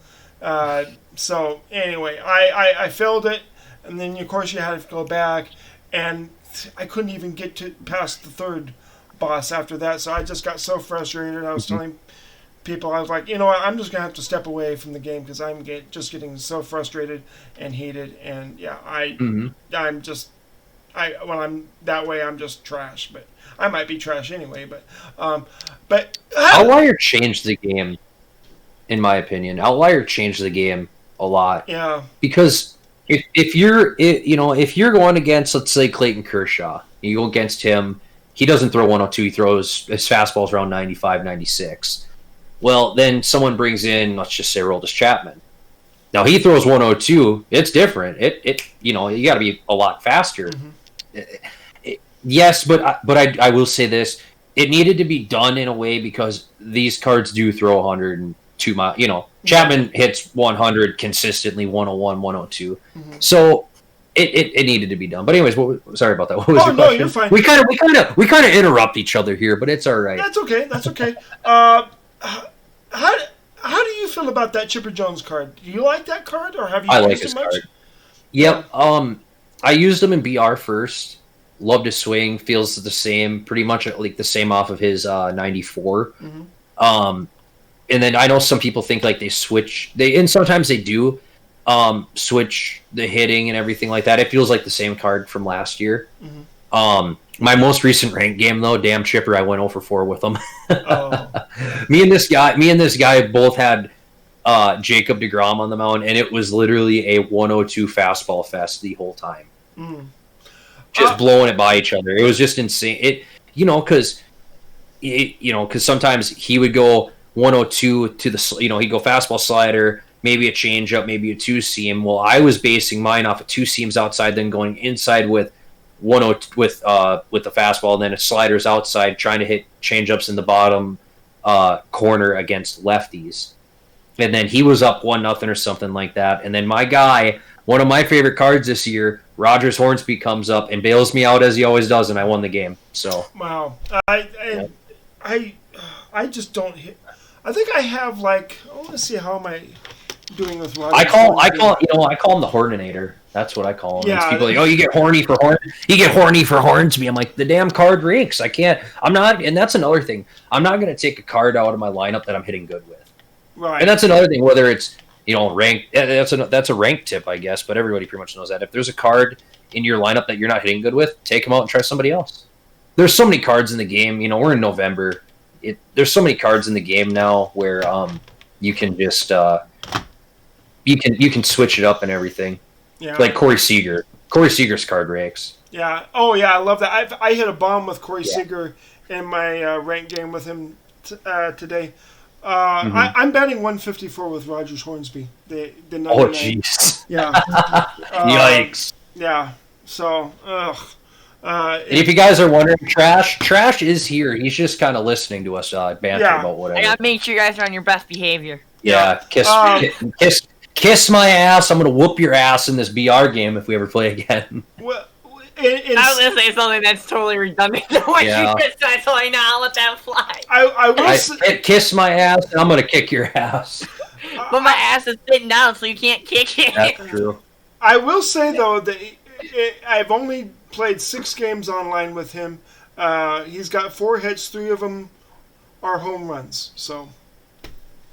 A: So anyway, I failed it, and then of course you had to go back, and I couldn't even get past the third boss after that. So I just got so frustrated. I was telling people, I was like, you know what, I'm just gonna have to step away from the game because I'm just getting so frustrated and heated. And yeah, when I'm that way, I'm just trash. But I might be trash anyway. But
C: Outlier changed the game, in my opinion. Outlier changed the game a lot.
A: Yeah.
C: Because if you're going against, let's say, Clayton Kershaw, you go against him, He doesn't throw 102. He throws his fastballs around 95, 96. Well, then someone brings in, let's just say, Aroldis Chapman. Now he throws 102. It's different. You got to be a lot faster. Yes, but I will say this: it needed to be done in a way because these cards do throw 102 miles. Chapman hits 100 consistently, 101, 102. So it needed to be done. But anyways, sorry about that. What was your question?
A: No, you're fine.
C: We kind of interrupt each other here, but it's all right.
A: That's okay. How do you feel about that Chipper Jones card? Do you like that card, or have you used it much?
C: Card. Yep. I used him in BR first. Loved his swing. Feels the same, pretty much like the same off of his 94. And then I know some people think like they switch. And sometimes they do switch the hitting and everything like that. It feels like the same card from last year. My most recent ranked game, though, damn Chipper, I went 0 for 4 with him. Me and this guy both had Jacob deGrom on the mound, and it was literally a 102 fastball fest the whole time. Just blowing it by each other. It was just insane. Because sometimes he would go 102 to the, he'd go fastball slider, maybe a changeup, maybe a two seam. Well, I was basing mine off of two seams outside, then going inside with with the fastball, and then a sliders outside, trying to hit changeups in the bottom corner against lefties. And then he was up 1-0 or something like that. And then my guy, one of my favorite cards this year, Rogers Hornsby, comes up and bails me out as he always does, and I won the game. So
A: wow, I just don't hit. I think I have like, I want to see how am I doing with Rogers.
C: I call him the Horninator. That's what I call him.
A: Yeah,
C: people are like, you get horny for Hornsby. I'm like, the damn card reeks. I'm not, and that's another thing. I'm not going to take a card out of my lineup that I'm hitting good with.
A: Right.
C: And that's another thing, whether it's, ranked, that's a rank tip, I guess, but everybody pretty much knows that. If there's a card in your lineup that you're not hitting good with, take them out and try somebody else. There's so many cards in the game. We're in November. There's so many cards in the game now where you can just you can switch it up and everything.
A: Yeah.
C: Like Corey Seager. Corey Seager's card rakes.
A: Yeah. Oh yeah, I love that. I hit a bomb with Corey Seager in my ranked game with him today. I'm batting 154 with Rogers Hornsby. The 99.
C: Oh jeez.
A: Yeah.
C: Yikes.
A: Yeah. So,
C: and if you guys are wondering, Trash is here. He's just kind of listening to us banter about whatever.
B: I gotta make sure you guys are on your best behavior.
C: Yeah. Kiss my ass. I'm gonna whoop your ass in this BR game if we ever play again.
A: Well,
B: I was gonna say something that's totally redundant. You just said, so I know I'll let that fly.
A: I will
C: kiss my ass, and I'm gonna kick your ass.
B: But my ass is sitting down, so you can't kick it.
C: That's true.
A: I will say though that I've only played 6 games online with him. He's got 4 hits, 3 of them are home runs. So,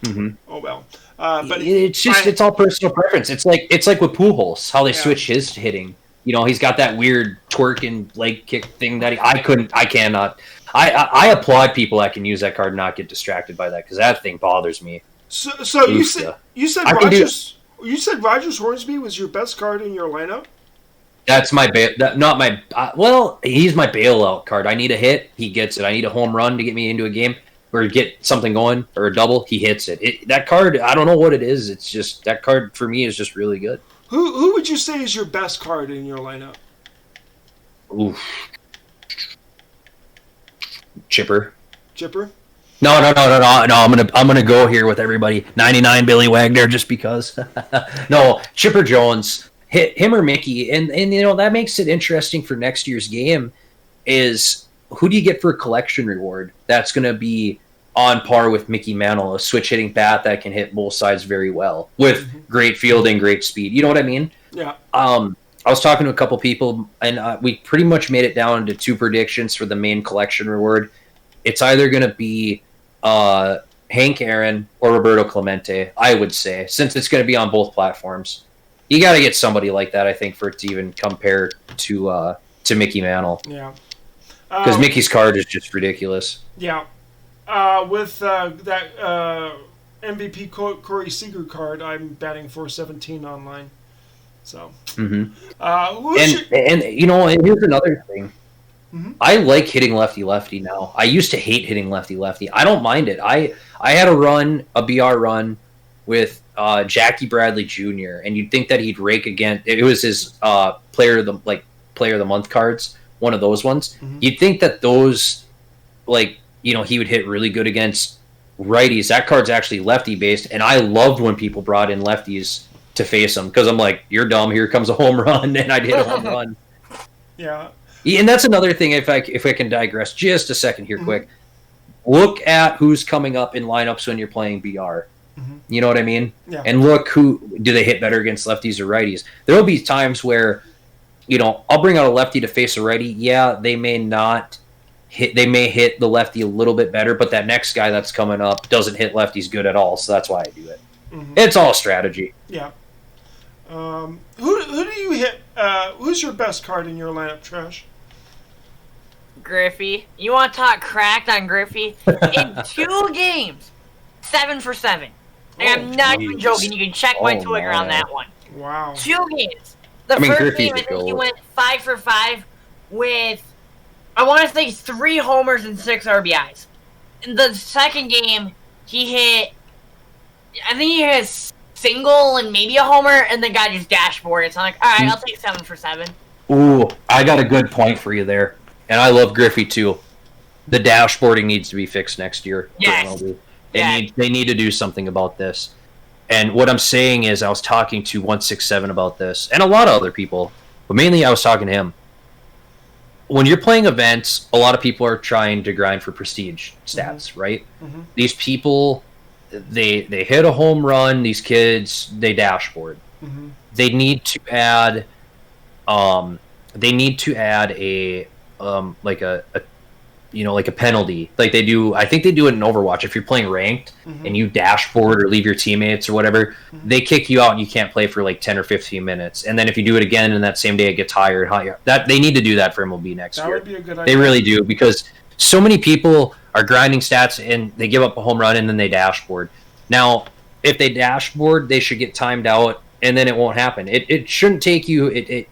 A: oh well. But
C: it's all personal preference. It's like with Pujols, how they switch his hitting. He's got that weird twerking leg kick thing that I cannot. I applaud people that can use that card and not get distracted by that, because that thing bothers me.
A: So you said Rogers Hornsby was your best card in your lineup?
C: That's my he's my bailout card. I need a hit, he gets it. I need a home run to get me into a game or get something going, or a double, he hits it. That card, I don't know what it is. It's just, that card for me is just really good.
A: Who would you say is your best card in your lineup?
C: Oof. Chipper. No. I'm gonna go here with everybody. 99 Billy Wagner, just because. No, Chipper Jones. Hit him or Mickey, and that makes it interesting for next year's game. Is who do you get for a collection reward that's going to be on par with Mickey Mantle, a switch hitting bat that can hit both sides very well with great fielding, great speed. You know what I mean?
A: Yeah.
C: I was talking to a couple people, and we pretty much made it down to 2 predictions for the main collection reward. It's either going to be Hank Aaron or Roberto Clemente, I would say, since it's going to be on both platforms. You got to get somebody like that, I think, for it to even compare to Mickey Mantle.
A: Yeah.
C: Because Mickey's card is just ridiculous.
A: Yeah. With that MVP Corey Seager card, I'm batting 417 online. So.
C: And here's another thing. I like hitting lefty-lefty now. I used to hate hitting lefty-lefty. I don't mind it. I had a BR run with Jackie Bradley Jr., and you'd think that he'd rake again. It was his player of the month cards, one of those ones. You'd think that those, he would hit really good against righties. That card's actually lefty based, and I loved when people brought in lefties to face him because I'm like, you're dumb. Here comes a home run, and I did a home run.
A: Yeah.
C: And that's another thing. If I can digress just a second here, quick. Look at who's coming up in lineups when you're playing BR. You know what I mean?
A: Yeah.
C: And look who do they hit better against, lefties or righties. There will be times where, I'll bring out a lefty to face a righty. Yeah, they may not hit. They may hit the lefty a little bit better, but that next guy that's coming up doesn't hit lefties good at all. So that's why I do it. It's all strategy.
A: Yeah. Who do you hit? Who's your best card in your lineup, Trash?
B: Griffey. You want to talk cracked on Griffey? In 2 games, 7 for 7. I'm not even joking. You can check my Twitter on that one.
A: Wow.
B: 2 games. The first game, I think he went 5 for 5 with, I want to say, 3 homers and 6 RBIs. In the second game, he hit, I think he hit a single and maybe a homer, and the guy just dashboarded. So I'm like, all right, I'll take 7 for 7.
C: Ooh, I got a good point for you there. And I love Griffey, too. The dashboarding needs to be fixed next year.
B: Yes.
C: They need to do something about this. And what I'm saying is I was talking to 167 about this, and a lot of other people, but mainly I was talking to him. When you're playing events, a lot of people are trying to grind for prestige stats, right? These people, they hit a home run, these kids, they dashboard. They need to add a penalty, like they do. I think they do it in Overwatch. If you're playing ranked and you dashboard or leave your teammates or whatever, they kick you out and you can't play for like 10 or 15 minutes. And then if you do it again in that same day, it gets higher. That they need to do that for MLB next year.
A: That would be a good idea.
C: They really do, because so many people are grinding stats and they give up a home run and then they dashboard. Now, if they dashboard, they should get timed out, and then it won't happen. It shouldn't take you.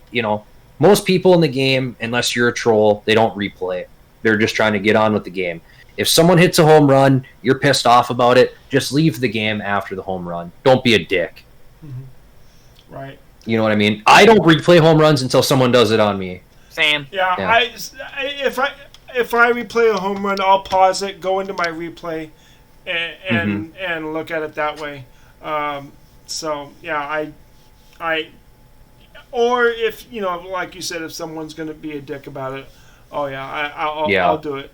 C: Most people in the game, unless you're a troll, they don't replay. They're just trying to get on with the game. If someone hits a home run, you're pissed off about it, just leave the game after the home run. Don't be a dick.
A: Right.
C: You know what I mean? I don't replay home runs until someone does it on me.
B: Same.
A: Yeah. If I replay a home run, I'll pause it, go into my replay, and look at it that way. Or if like you said, if someone's going to be a dick about it, I'll do it.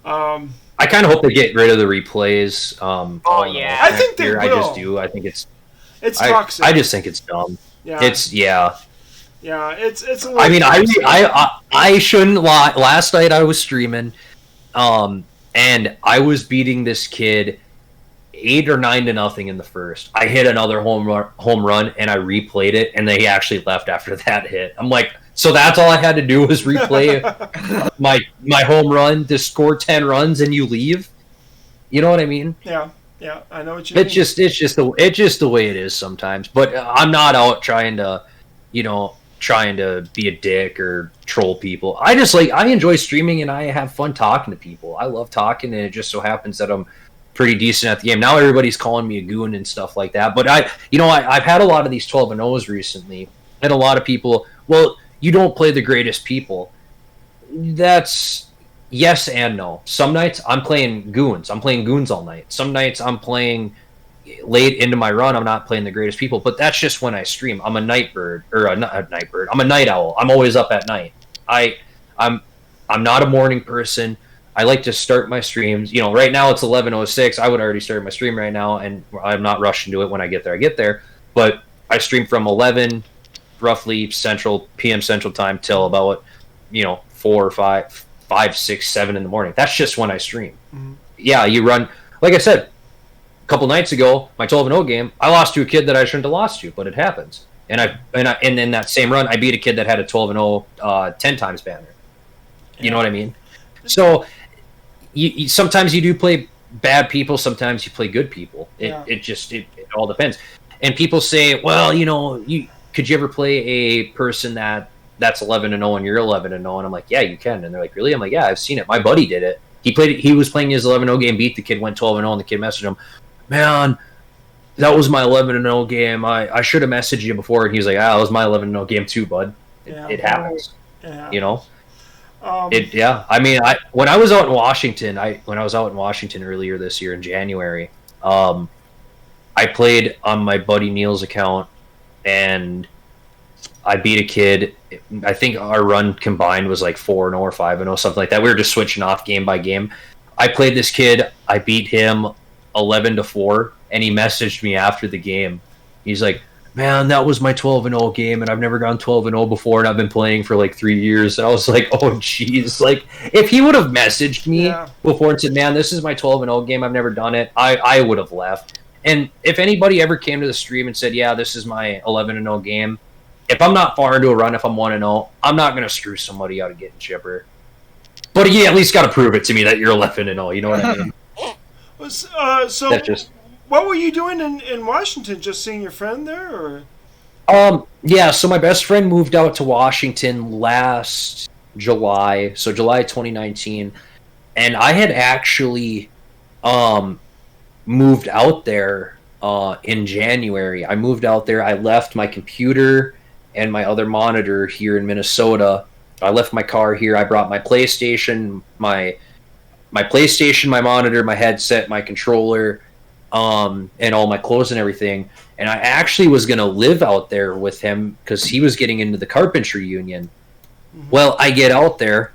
C: I kind of hope they get rid of the replays.
A: I think they will.
C: I just do. I think it's
A: toxic.
C: I just think it's dumb.
A: Yeah.
C: It's
A: a little.
C: I mean, I shouldn't lie. Last night I was streaming, and I was beating this kid 8 or 9 to nothing in the first. I hit another home run, and I replayed it, and they actually left after that hit. I'm like, so that's all I had to do was replay my home run to score 10 runs, and you leave. You know what I mean?
A: Yeah, I know what you mean.
C: It's just the way it is sometimes. But I'm not out trying to be a dick or troll people. I enjoy streaming, and I have fun talking to people. I love talking, and it just so happens that I'm pretty decent at the game. Now everybody's calling me a goon and stuff like that. But I've had a lot of these 12-0s recently, and a lot of people, well, you don't play the greatest people. That's yes and no. Some nights I'm playing goons. I'm playing goons all night. Some nights I'm playing late into my run. I'm not playing the greatest people, but that's just when I stream. I'm a night bird, or a night bird. I'm a night owl. I'm always up at night. I'm not a morning person. I like to start my streams. Right now it's 11:06. I would already start my stream right now, and I'm not rushing to it. When I get there. But I stream from 11, roughly PM Central time, till about 4 or 5, 6, 7 in the morning. That's just when I stream. Yeah, you run. Like I said, a couple nights ago, my 12-0 game, I lost to a kid that I shouldn't have lost to, but it happens. And in that same run, I beat a kid that had a 12-0 10 times banner. You know what I mean? So you sometimes you do play bad people, sometimes you play good people. It all depends. And people say, well, could you ever play a person that that's 11-0 and you're 11-0, and I'm like, yeah, you can. And they're like, really? I'm like, yeah, I've seen it. My buddy did it. He was playing his 11-0 game, beat the kid, went 12-0, and the kid messaged him, man, that was my 11-0 game. I should have messaged you before. And he was like, that was my 11-0 game too, bud. It happens.
A: Yeah.
C: You know? I mean, when I was out in Washington, earlier this year in January, I played on my buddy Neil's account, and I beat a kid. I think our run combined was like 4-0 or 5-0, something like that. We were just switching off game by game. I played this kid. I beat him 11-4, and he messaged me after the game. He's like, man, that was my 12-0 game, and I've never gone 12-0 before, and I've been playing for like 3 years. And I was like, oh, jeez. Like, if he would have messaged me before and said, man, this is my 12-0 game, I've never done it, I would have left. And if anybody ever came to the stream and said, yeah, this is my 11-0 game, if I'm not far into a run, if I'm 1-0, I'm not going to screw somebody out of getting chipper. But you at least got to prove it to me that you're 11-0. You know what I mean?
A: What were you doing in Washington? Just seeing your friend there, or?
C: Yeah. So my best friend moved out to Washington last July, so July 2019, and I had actually moved out there in January. I moved out there. I left my computer and my other monitor here in Minnesota. I left my car here. I brought my PlayStation, my monitor, my headset, my controller, and all my clothes and everything. And I actually was going to live out there with him because he was getting into the carpentry union. Mm-hmm. Well, I get out there,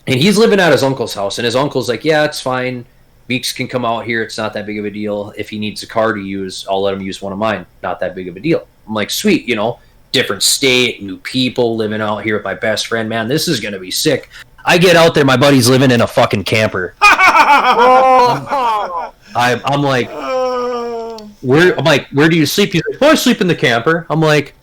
C: and he's living at his uncle's house, and his uncle's like, yeah, it's fine. Meeks can come out here. It's not that big of a deal. If he needs a car to use, I'll let him use one of mine. Not that big of a deal. I'm like, sweet, different state, new people, living out here with my best friend. Man, this is going to be sick. I get out there, my buddy's living in a fucking camper. I'm like, where do you sleep? He's like, I sleep in the camper. I'm like,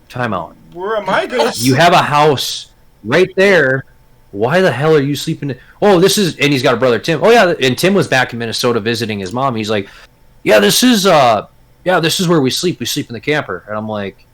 C: time out.
A: Where am I going to sleep?
C: You have a house right there. Why the hell are you sleeping? And he's got a brother, Tim. Oh yeah, and Tim was back in Minnesota visiting his mom. He's like, this is where we sleep. We sleep in the camper. And I'm like,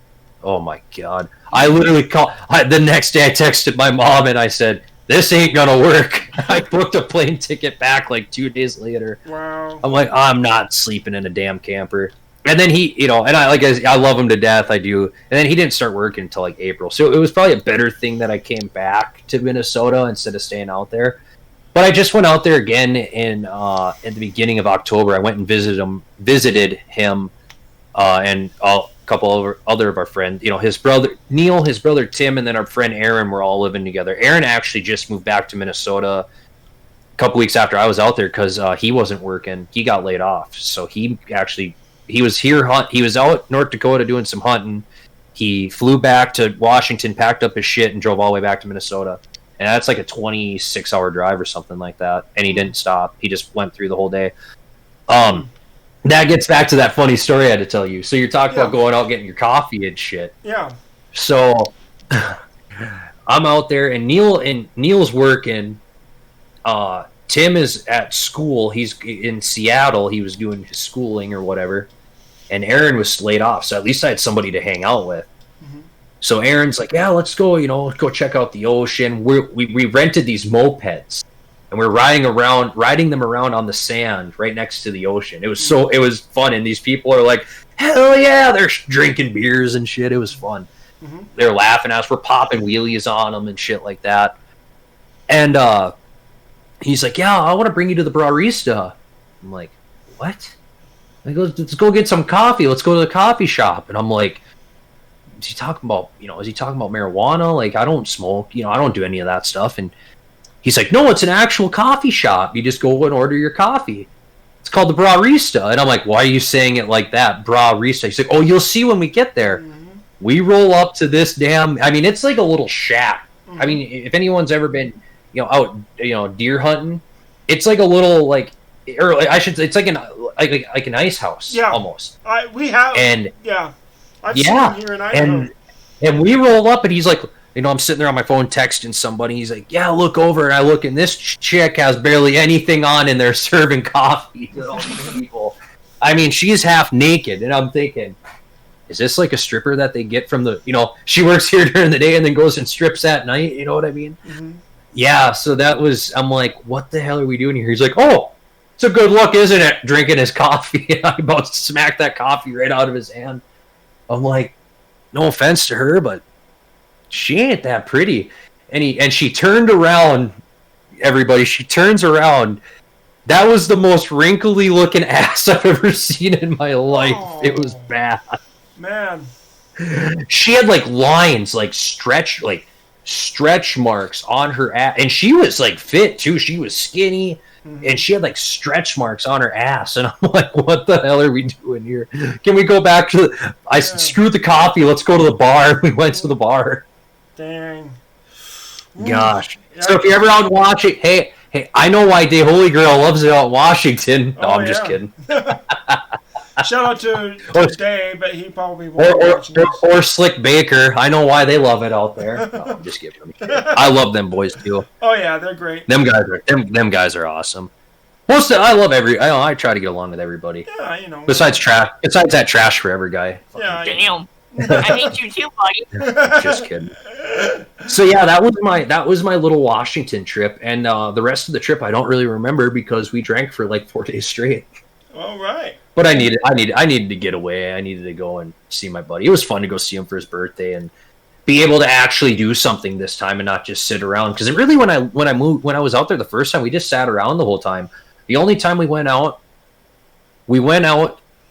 C: oh my God. I literally the next day I texted my mom and I said, this ain't gonna work. I booked a plane ticket back like 2 days later.
A: Wow.
C: I'm like, I'm not sleeping in a damn camper. And then he, and I love him to death. I do. And then he didn't start working until like April. So it was probably a better thing that I came back to Minnesota instead of staying out there. But I just went out there again at the beginning of October. I went and visited him, and a couple of other of our friends. His brother Neil, his brother Tim, and then our friend Aaron were all living together. Aaron actually just moved back to Minnesota a couple weeks after I was out there because he wasn't working. He got laid off, so he was here. He was out North Dakota doing some hunting. He flew back to Washington, packed up his shit, and drove all the way back to Minnesota. And that's like a 26-hour drive or something like that. And he didn't stop. He just went through the whole day. That gets back to that funny story I had to tell you. So you're talking about going out getting your coffee and shit.
A: Yeah.
C: So I'm out there, and Neil's working. Tim is at school. He's in Seattle. He was doing his schooling or whatever. And Aaron was laid off. So at least I had somebody to hang out with. Mm-hmm. So Aaron's like, yeah, let's go, let's go check out the ocean. We rented these mopeds. And we're riding them around on the sand right next to the ocean. It was fun. And these people are like, hell yeah, they're drinking beers and shit. It was fun. Mm-hmm. They're laughing at us. We're popping wheelies on them and shit like that. And he's like, yeah, I want to bring you to the Barista. I'm like, what? He goes, let's go get some coffee. Let's go to the coffee shop. And I'm like, is he talking about marijuana? Like, I don't smoke. I don't do any of that stuff. And he's like, no, it's an actual coffee shop. You just go and order your coffee. It's called the Barista. And I'm like, why are you saying it like that? Barista. He's like, oh, you'll see when we get there. Mm-hmm. We roll up to this it's like a little shack. Mm-hmm. If anyone's ever been, out, deer hunting, it's like a little, it's like an ice house, almost.
A: We have,
C: and
A: I've seen here in Idaho.
C: And we roll up, and he's like, I'm sitting there on my phone texting somebody. He's like, yeah, look over, and I look, and this chick has barely anything on, and they're serving coffee to all these people. She's half naked, and I'm thinking, is this like a stripper that they get from the, she works here during the day and then goes and strips at night? You know what I mean?
A: Mm-hmm.
C: Yeah, so I'm like, what the hell are we doing here? He's like, oh, it's a good look, isn't it? Drinking his coffee. I about smacked that coffee right out of his hand. I'm like, no offense to her, but she ain't that pretty. And she turned around, everybody. She turns around. That was the most wrinkly looking ass I've ever seen in my life. Oh, it was bad.
A: Man.
C: She had like lines, like stretch marks on her ass. And she was like fit too. She was skinny. And she had like stretch marks on her ass. And I'm like, what the hell are we doing here? Can we go back to screw the coffee. Let's go to the bar. We went to the bar.
A: Dang.
C: Gosh. So if you're ever out watching, hey, I know why Day Holy Girl loves it out in Washington. No, I'm just kidding.
A: Shout out to Day, but he probably won't
C: or Slick Baker. I know why they love it out there. No, I'm just kidding. I love them boys too.
A: Oh yeah, they're great.
C: Them guys are awesome. I love I try to get along with everybody.
A: Yeah,
C: Besides that trash forever guy.
A: Yeah.
B: Damn. I hate you too, buddy.
C: Just kidding. So yeah, that was my little Washington trip, and the rest of the trip I don't really remember because we drank for like 4 days straight.
A: All right.
C: But I needed to get away. I needed to go and see my buddy. It was fun to go see him for his birthday and be able to actually do something this time and not just sit around. Because really, when I was out there the first time, we just sat around the whole time. The only time we went out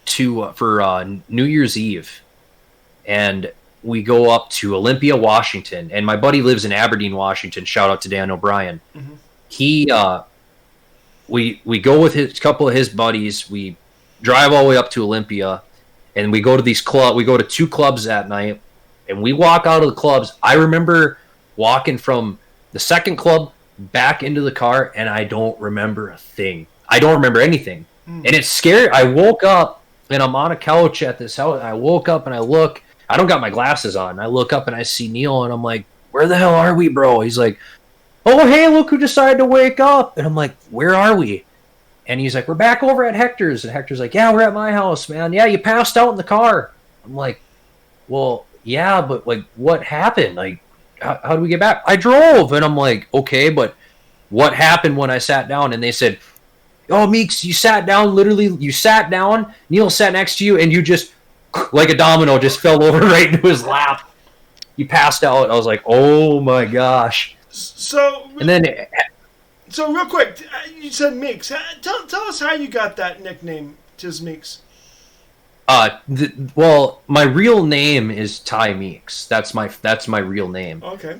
C: to for New Year's Eve, and we go up to Olympia, Washington. And my buddy lives in Aberdeen, Washington. Shout out to Dan O'Brien. Mm-hmm. He we go with a couple of his buddies. We drive all the way up to Olympia, and we go to we go to 2 clubs that night, and we walk out of the clubs. I remember walking from the second club back into the car, and I don't remember a thing. I don't remember anything. And it's scary. I woke up, and I'm on a couch at this house, and I woke up, and I look. I don't got my glasses on. I look up, and I see Neil, and I'm like, where the hell are we, bro? He's like, oh, hey, look who decided to wake up. And I'm like, where are we? And he's like, we're back over at Hector's. And Hector's like, yeah, we're at my house, man. Yeah, you passed out in the car. I'm like, well, yeah, but like, what happened? Like, how do we get back? I drove. And I'm like, okay, but what happened when I sat down? And they said, oh, Meeks, you sat down, literally, you sat down, Neil sat next to you, and you just, like a domino, just fell over right into his lap. You passed out. I was like, oh my gosh.
A: So real quick, you said Meeks. Tell us how you got that nickname, Tismeeks.
C: Well, my real name is Ty Meeks. That's my real name.
A: Okay.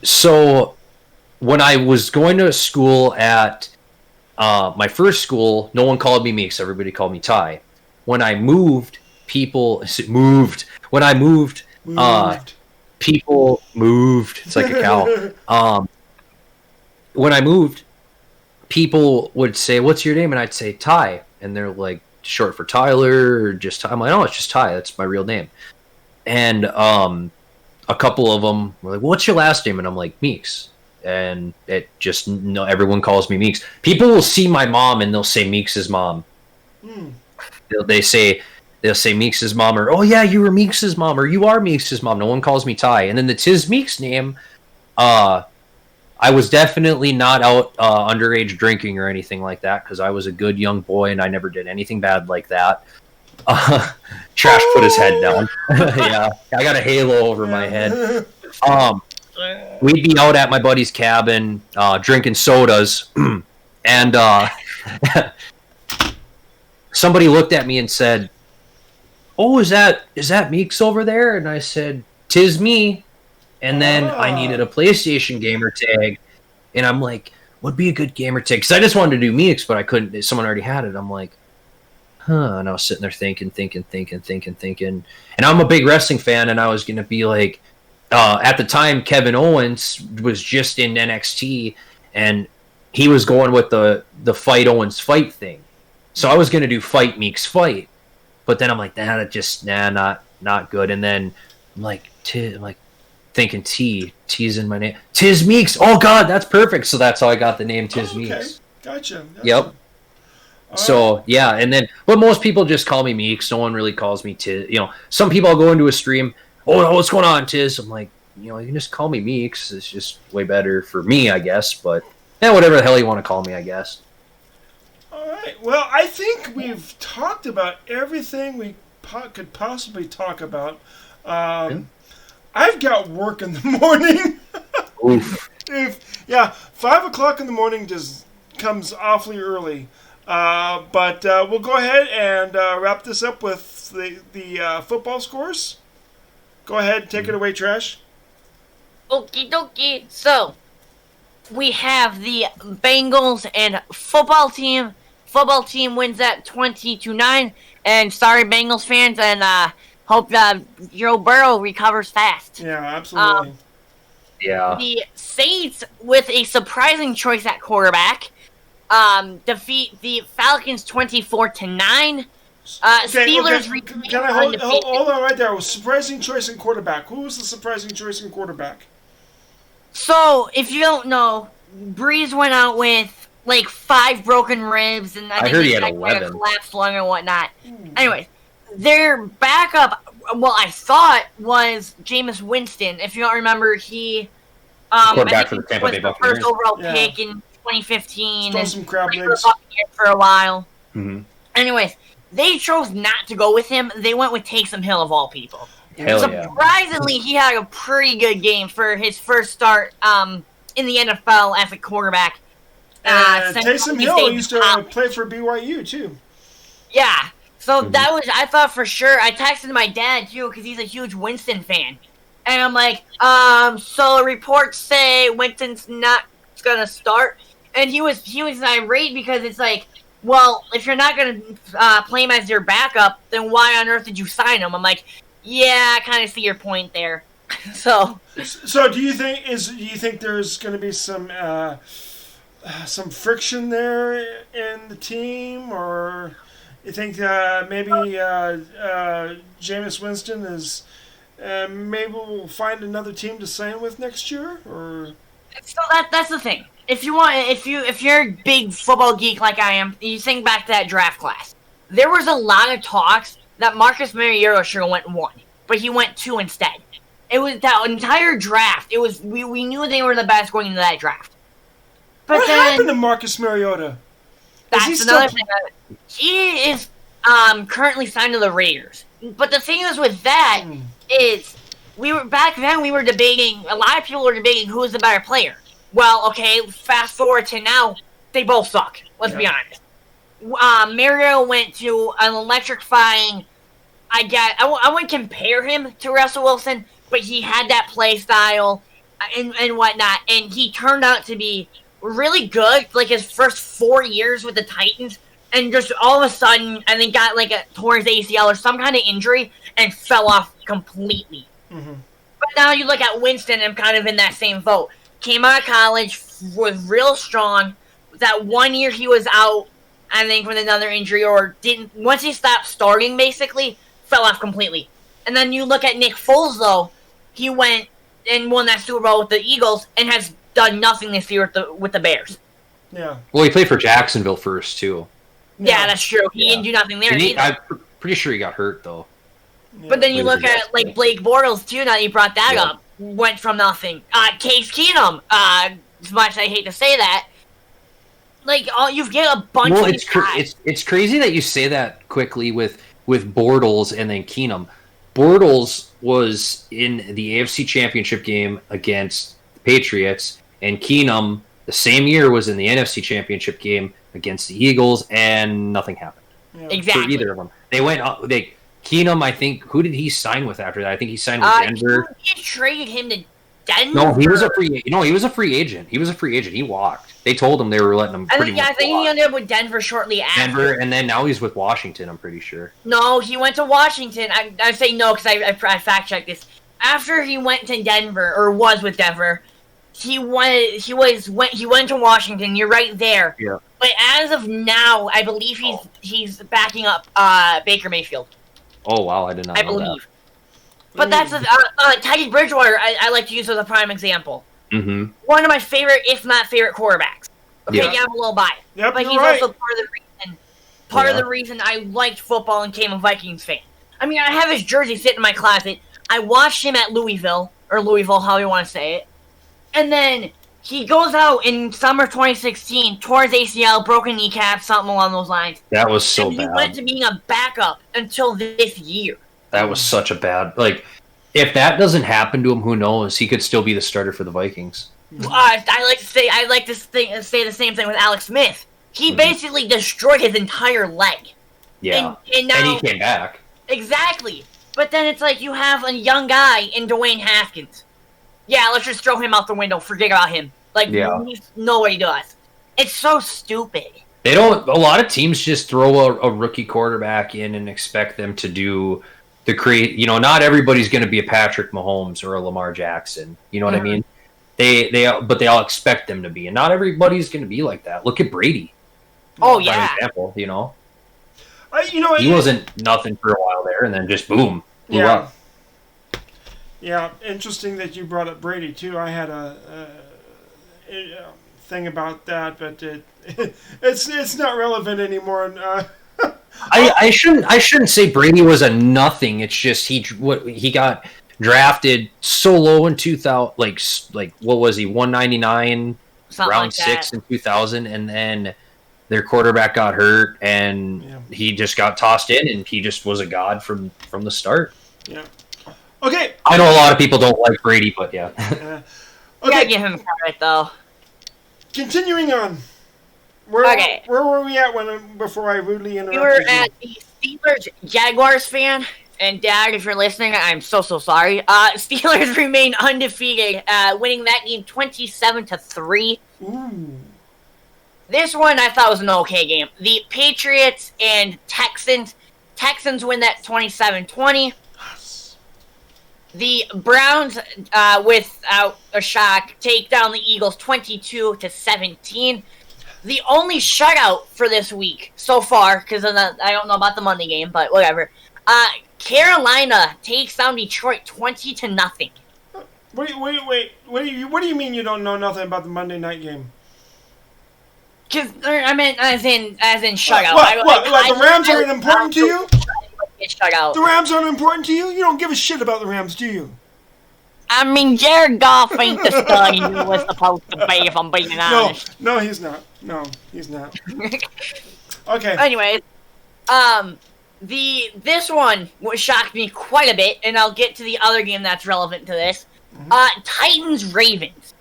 C: So when I was going to school at my first school, no one called me Meeks. Everybody called me Ty. When I moved, people moved. People moved. It's like a cow. When I moved, people would say, what's your name? And I'd say Ty. And they're like, short for Tyler or just Ty. I'm like, no, it's just Ty. That's my real name. And a couple of them were like, what's your last name? And I'm like, Meeks. And everyone calls me Meeks. People will see my mom and they'll say Meeks' mom. They'll say Meeks' mom, or, oh yeah, you were Meeks' mom, or you are Meeks' mom. No one calls me Ty. And then the Tismeeks name, I was definitely not out underage drinking or anything like that, because I was a good young boy and I never did anything bad like that. Trash put his head down. Yeah, I got a halo over my head. We'd be out at my buddy's cabin drinking sodas, and somebody looked at me and said, oh, is that Meeks over there? And I said, 'tis me. And then I needed a PlayStation gamer tag, and I'm like, what'd be a good gamer tag? Because I just wanted to do Meeks, but I couldn't. Someone already had it. I'm like, and I was sitting there thinking. And I'm a big wrestling fan, and I was going to be like, at the time, Kevin Owens was just in NXT, and he was going with the Fight Owens fight thing. So I was going to do Fight Meeks Fight. But then I'm like, not good. And then I'm like, thinking T's in my name. Tismeeks. Oh God, that's perfect. So that's how I got the name Tismeeks.
A: Okay, gotcha.
C: Yep. So yeah, and then but most people just call me Meeks. No one really calls me Tiz. Some people I'll go into a stream. Oh, what's going on, Tiz? I'm like, you can just call me Meeks. It's just way better for me, I guess. But yeah, whatever the hell you want to call me, I guess.
A: All right. Well, I think we've talked about everything we could possibly talk about. I've got work in the morning.
C: Oof.
A: 5 o'clock in the morning just comes awfully early. But we'll go ahead and wrap this up with the football scores. Go ahead, take it away, Trash.
B: Okie dokie. So, we have the Bengals and football team. Football team wins at 20-9. And sorry, Bengals fans, and hope Joe Burrow recovers fast.
A: Yeah, absolutely.
C: Yeah.
B: The Saints, with a surprising choice at quarterback, defeat the Falcons 24-9. Steelers
A: Can I hold on right there? Surprising choice in quarterback. Who was the surprising choice in quarterback?
B: So, if you don't know, Breeze went out with like 5 broken ribs, and I think
C: heard he had 11.
B: A collapsed lung and whatnot. Anyways, their backup, well, I thought was Jameis Winston. If you don't remember, he
C: quarterback for the Tampa Bay Buccaneers.
B: First overall pick in 2015.
A: Stole some crab legs
B: for a while.
C: Mm-hmm.
B: Anyways, they chose not to go with him. They went with Taysom Hill of all people. Surprisingly, he had a pretty good game for his first start in the NFL as a quarterback.
A: Taysom Hill used to play for BYU too.
B: Yeah, so that was, I thought for sure. I texted my dad too because he's a huge Winston fan, and I'm like, so reports say Winston's not gonna start, and he was irate because it's like, well, if you're not gonna play him as your backup, then why on earth did you sign him? I'm like, yeah, I kind of see your point there. So
A: do you think there's going to be some friction there in the team, or you think maybe Jameis Winston is maybe we'll find another team to sign with next year, or?
B: So that's the thing. If you're a big football geek like I am, you think back to that draft class. There was a lot of talks that Marcus Mariota should have went 1, but he went 2 instead. It was that entire draft. It was we knew they were the best going into that draft. But
A: what happened to Marcus Mariota?
B: That's another thing. He is currently signed to the Raiders. But the thing is with that is we were debating. A lot of people were debating who was the better player. Well, okay, fast forward to now, they both suck. Let's be honest. Mariota went to an electrifying. I wouldn't compare him to Russell Wilson, but he had that play style and whatnot, and he turned out to be really good. Like his first 4 years with the Titans, and just all of a sudden, I think got like tore his ACL or some kind of injury and fell off completely. Mm-hmm. But now you look at Winston, and I'm kind of in that same boat. Came out of college, was real strong. That 1 year he was out, I think, with another injury, or didn't. Once he stopped starting, basically, fell off completely. And then you look at Nick Foles, though. He went and won that Super Bowl with the Eagles, and has done nothing this year with the Bears.
A: Yeah.
C: Well, he played for Jacksonville first too.
B: Yeah, that's true. He didn't do nothing there.
C: I'm pretty sure he got hurt though.
B: Yeah. But then you look at like Blake Bortles too. Now you brought that up, went from nothing. Case Keenum. As much as I hate to say that, like you get a bunch of these guys.
C: It's crazy that you say that quickly with Bortles and then Keenum. Bortles was in the AFC Championship game against the Patriots, and Keenum the same year was in the NFC Championship game against the Eagles, and nothing happened.
B: Yeah. Exactly.
C: For either of them. They went. Keenum, I think. Who did he sign with after that? I think he signed with Denver.
B: He traded him to Denver.
C: No, he was a free. No, he was a free agent. He walked. They told him they were letting him.
B: I think he ended up with Denver shortly after.
C: Denver, and then now he's with Washington. I'm pretty sure.
B: No, he went to Washington. I say no because I fact checked this. After he went to Denver or was with Denver, he went to Washington. You're right there. Yeah. But as of now, I believe he's backing up Baker Mayfield.
C: Oh wow, I did not.
B: I believe. But that's Teddy Bridgewater. I like to use as a prime example.
C: Mm-hmm.
B: One of my favorite, if not favorite, quarterbacks. Okay, yeah, I'm a little biased, but he's also part of the reason part of the reason I liked football and became a Vikings fan. I mean, I have his jersey sitting in my closet. I watched him at Louisville, however you want to say it. And then he goes out in summer 2016, tore his ACL, broken kneecap, something along those lines.
C: That was so
B: and
C: bad.
B: He went to being a backup until this year.
C: That was such a bad... Like, if that doesn't happen to him, who knows? He could still be the starter for the Vikings.
B: I like to say the same thing with Alex Smith. He basically destroyed his entire leg.
C: Yeah.
B: And now,
C: and he came back.
B: Exactly. But then it's like you have a young guy in Dwayne Haskins. Yeah, let's just throw him out the window. Forget about him. Like, he's nobody does. It's so stupid.
C: They don't... A lot of teams just throw a rookie quarterback in and expect them to create... You know, not everybody's going to be a Patrick Mahomes or a Lamar Jackson. You know what I mean? But they all expect them to be. And not everybody's going to be like that. Look at Brady.
B: Oh, yeah.
C: For example, you know?
A: He
C: wasn't nothing for a while there, and then just boom, blew up.
A: Yeah, interesting that you brought up Brady too. I had a thing about that, but it's not relevant anymore.
C: I shouldn't say Brady was a nothing. It's just he got drafted so low in 2000, like what was he, 199, round like 6 in 2000, and then their quarterback got hurt, and he just got tossed in, and he just was a god from the start.
A: Yeah. Okay.
C: I know a lot of people don't like Brady, but yeah.
A: Okay.
B: Gotta give him credit, though.
A: Continuing on. Where were we at before I rudely interrupted you?
B: We were at the Steelers-Jaguars fan. And Dad, if you're listening, I'm so sorry. Steelers remain undefeated, winning that game 27-3.
A: Ooh.
B: This one I thought was an okay game. The Patriots and Texans win that 27-20. The Browns, without a shock, take down the Eagles 22-17. The only shutout for this week so far, because I don't know about the Monday game, but whatever. Carolina takes down Detroit 20-0.
A: Wait. What do you mean you don't know nothing about the Monday night game?
B: Because I meant as in shutout.
A: What? The Rams aren't important to you?
B: Shutout.
A: The Rams aren't important to you? You don't give a shit about the Rams, do you?
B: I mean, Jared Goff ain't the stud he was supposed to be, if I'm being honest.
A: No, he's not. No, he's not. Okay.
B: Anyways, this one shocked me quite a bit, and I'll get to the other game that's relevant to this. Titans-Ravens.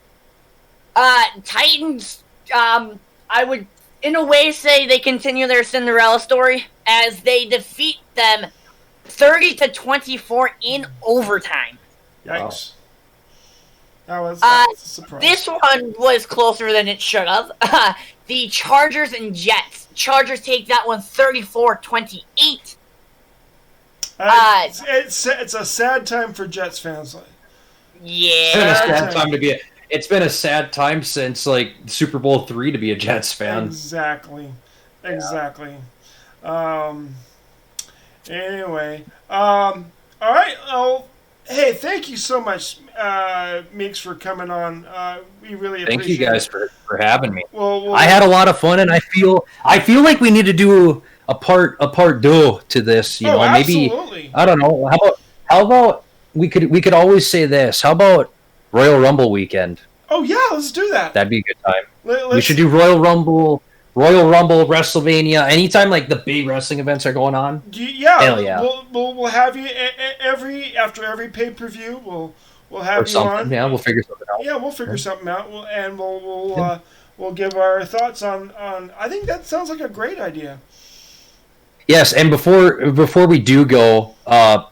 B: Titans, I would, in a way, say they continue their Cinderella story as they defeat them 30-24 in overtime.
A: Yikes. That's a surprise.
B: This one was closer than it should have. The Chargers and Jets. Chargers take that one 34-28.
A: It's a sad time for Jets fans.
B: Yeah.
C: It's been a sad time since like Super Bowl III to be a Jets fan.
A: Exactly. Anyway, all right. Oh, hey, thank you so much, Meeks, for coming on. We really appreciate it.
C: Thank you guys for having me.
A: Well,
C: I had a lot of fun, and I feel like we need to do a part two to this. You know,
A: absolutely.
C: Maybe I don't know. How about we could always say this? How about Royal Rumble weekend?
A: Oh yeah, let's do that.
C: That'd be a good time. We should do Royal Rumble, WrestleMania, anytime like the big wrestling events are going on.
A: Yeah,
C: hell yeah.
A: We'll have you after every pay-per-view. We'll have you on.
C: Yeah, we'll figure something out.
A: Yeah, we'll figure something out, and we'll give our thoughts on. I think that sounds like a great idea.
C: Yes, and before we do go,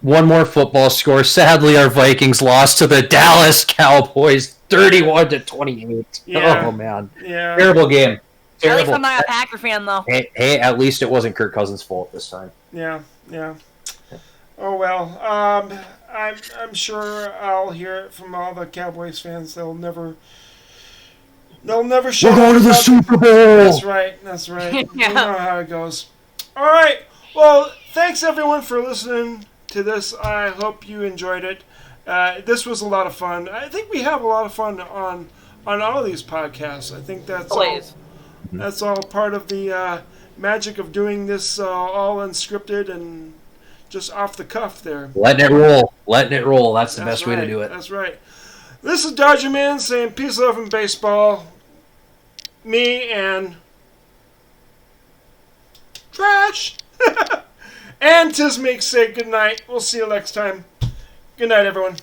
C: one more football score. Sadly, our Vikings lost to the Dallas Cowboys, 31-28.
A: Yeah.
C: Oh man,
A: yeah,
C: terrible game.
B: At least I'm not a Packer fan, though.
C: Hey, at least it wasn't Kirk Cousins' fault this time.
A: Yeah. Oh well, I'm sure I'll hear it from all the Cowboys fans. They'll never show.
C: We're going to the Super Bowl.
A: That's right.
B: Yeah.
A: You know how it goes. All right. Well, thanks everyone for listening to this. I hope you enjoyed it. This was a lot of fun. I think we have a lot of fun on all of these podcasts. I think that's all part of the magic of doing this all unscripted and just off the cuff there.
C: Letting it roll. That's the best way to do it.
A: That's right. This is Dodgerman saying peace, love, and baseball. Me and Trash and Tismeeks say good night. We'll see you next time. Good night, everyone.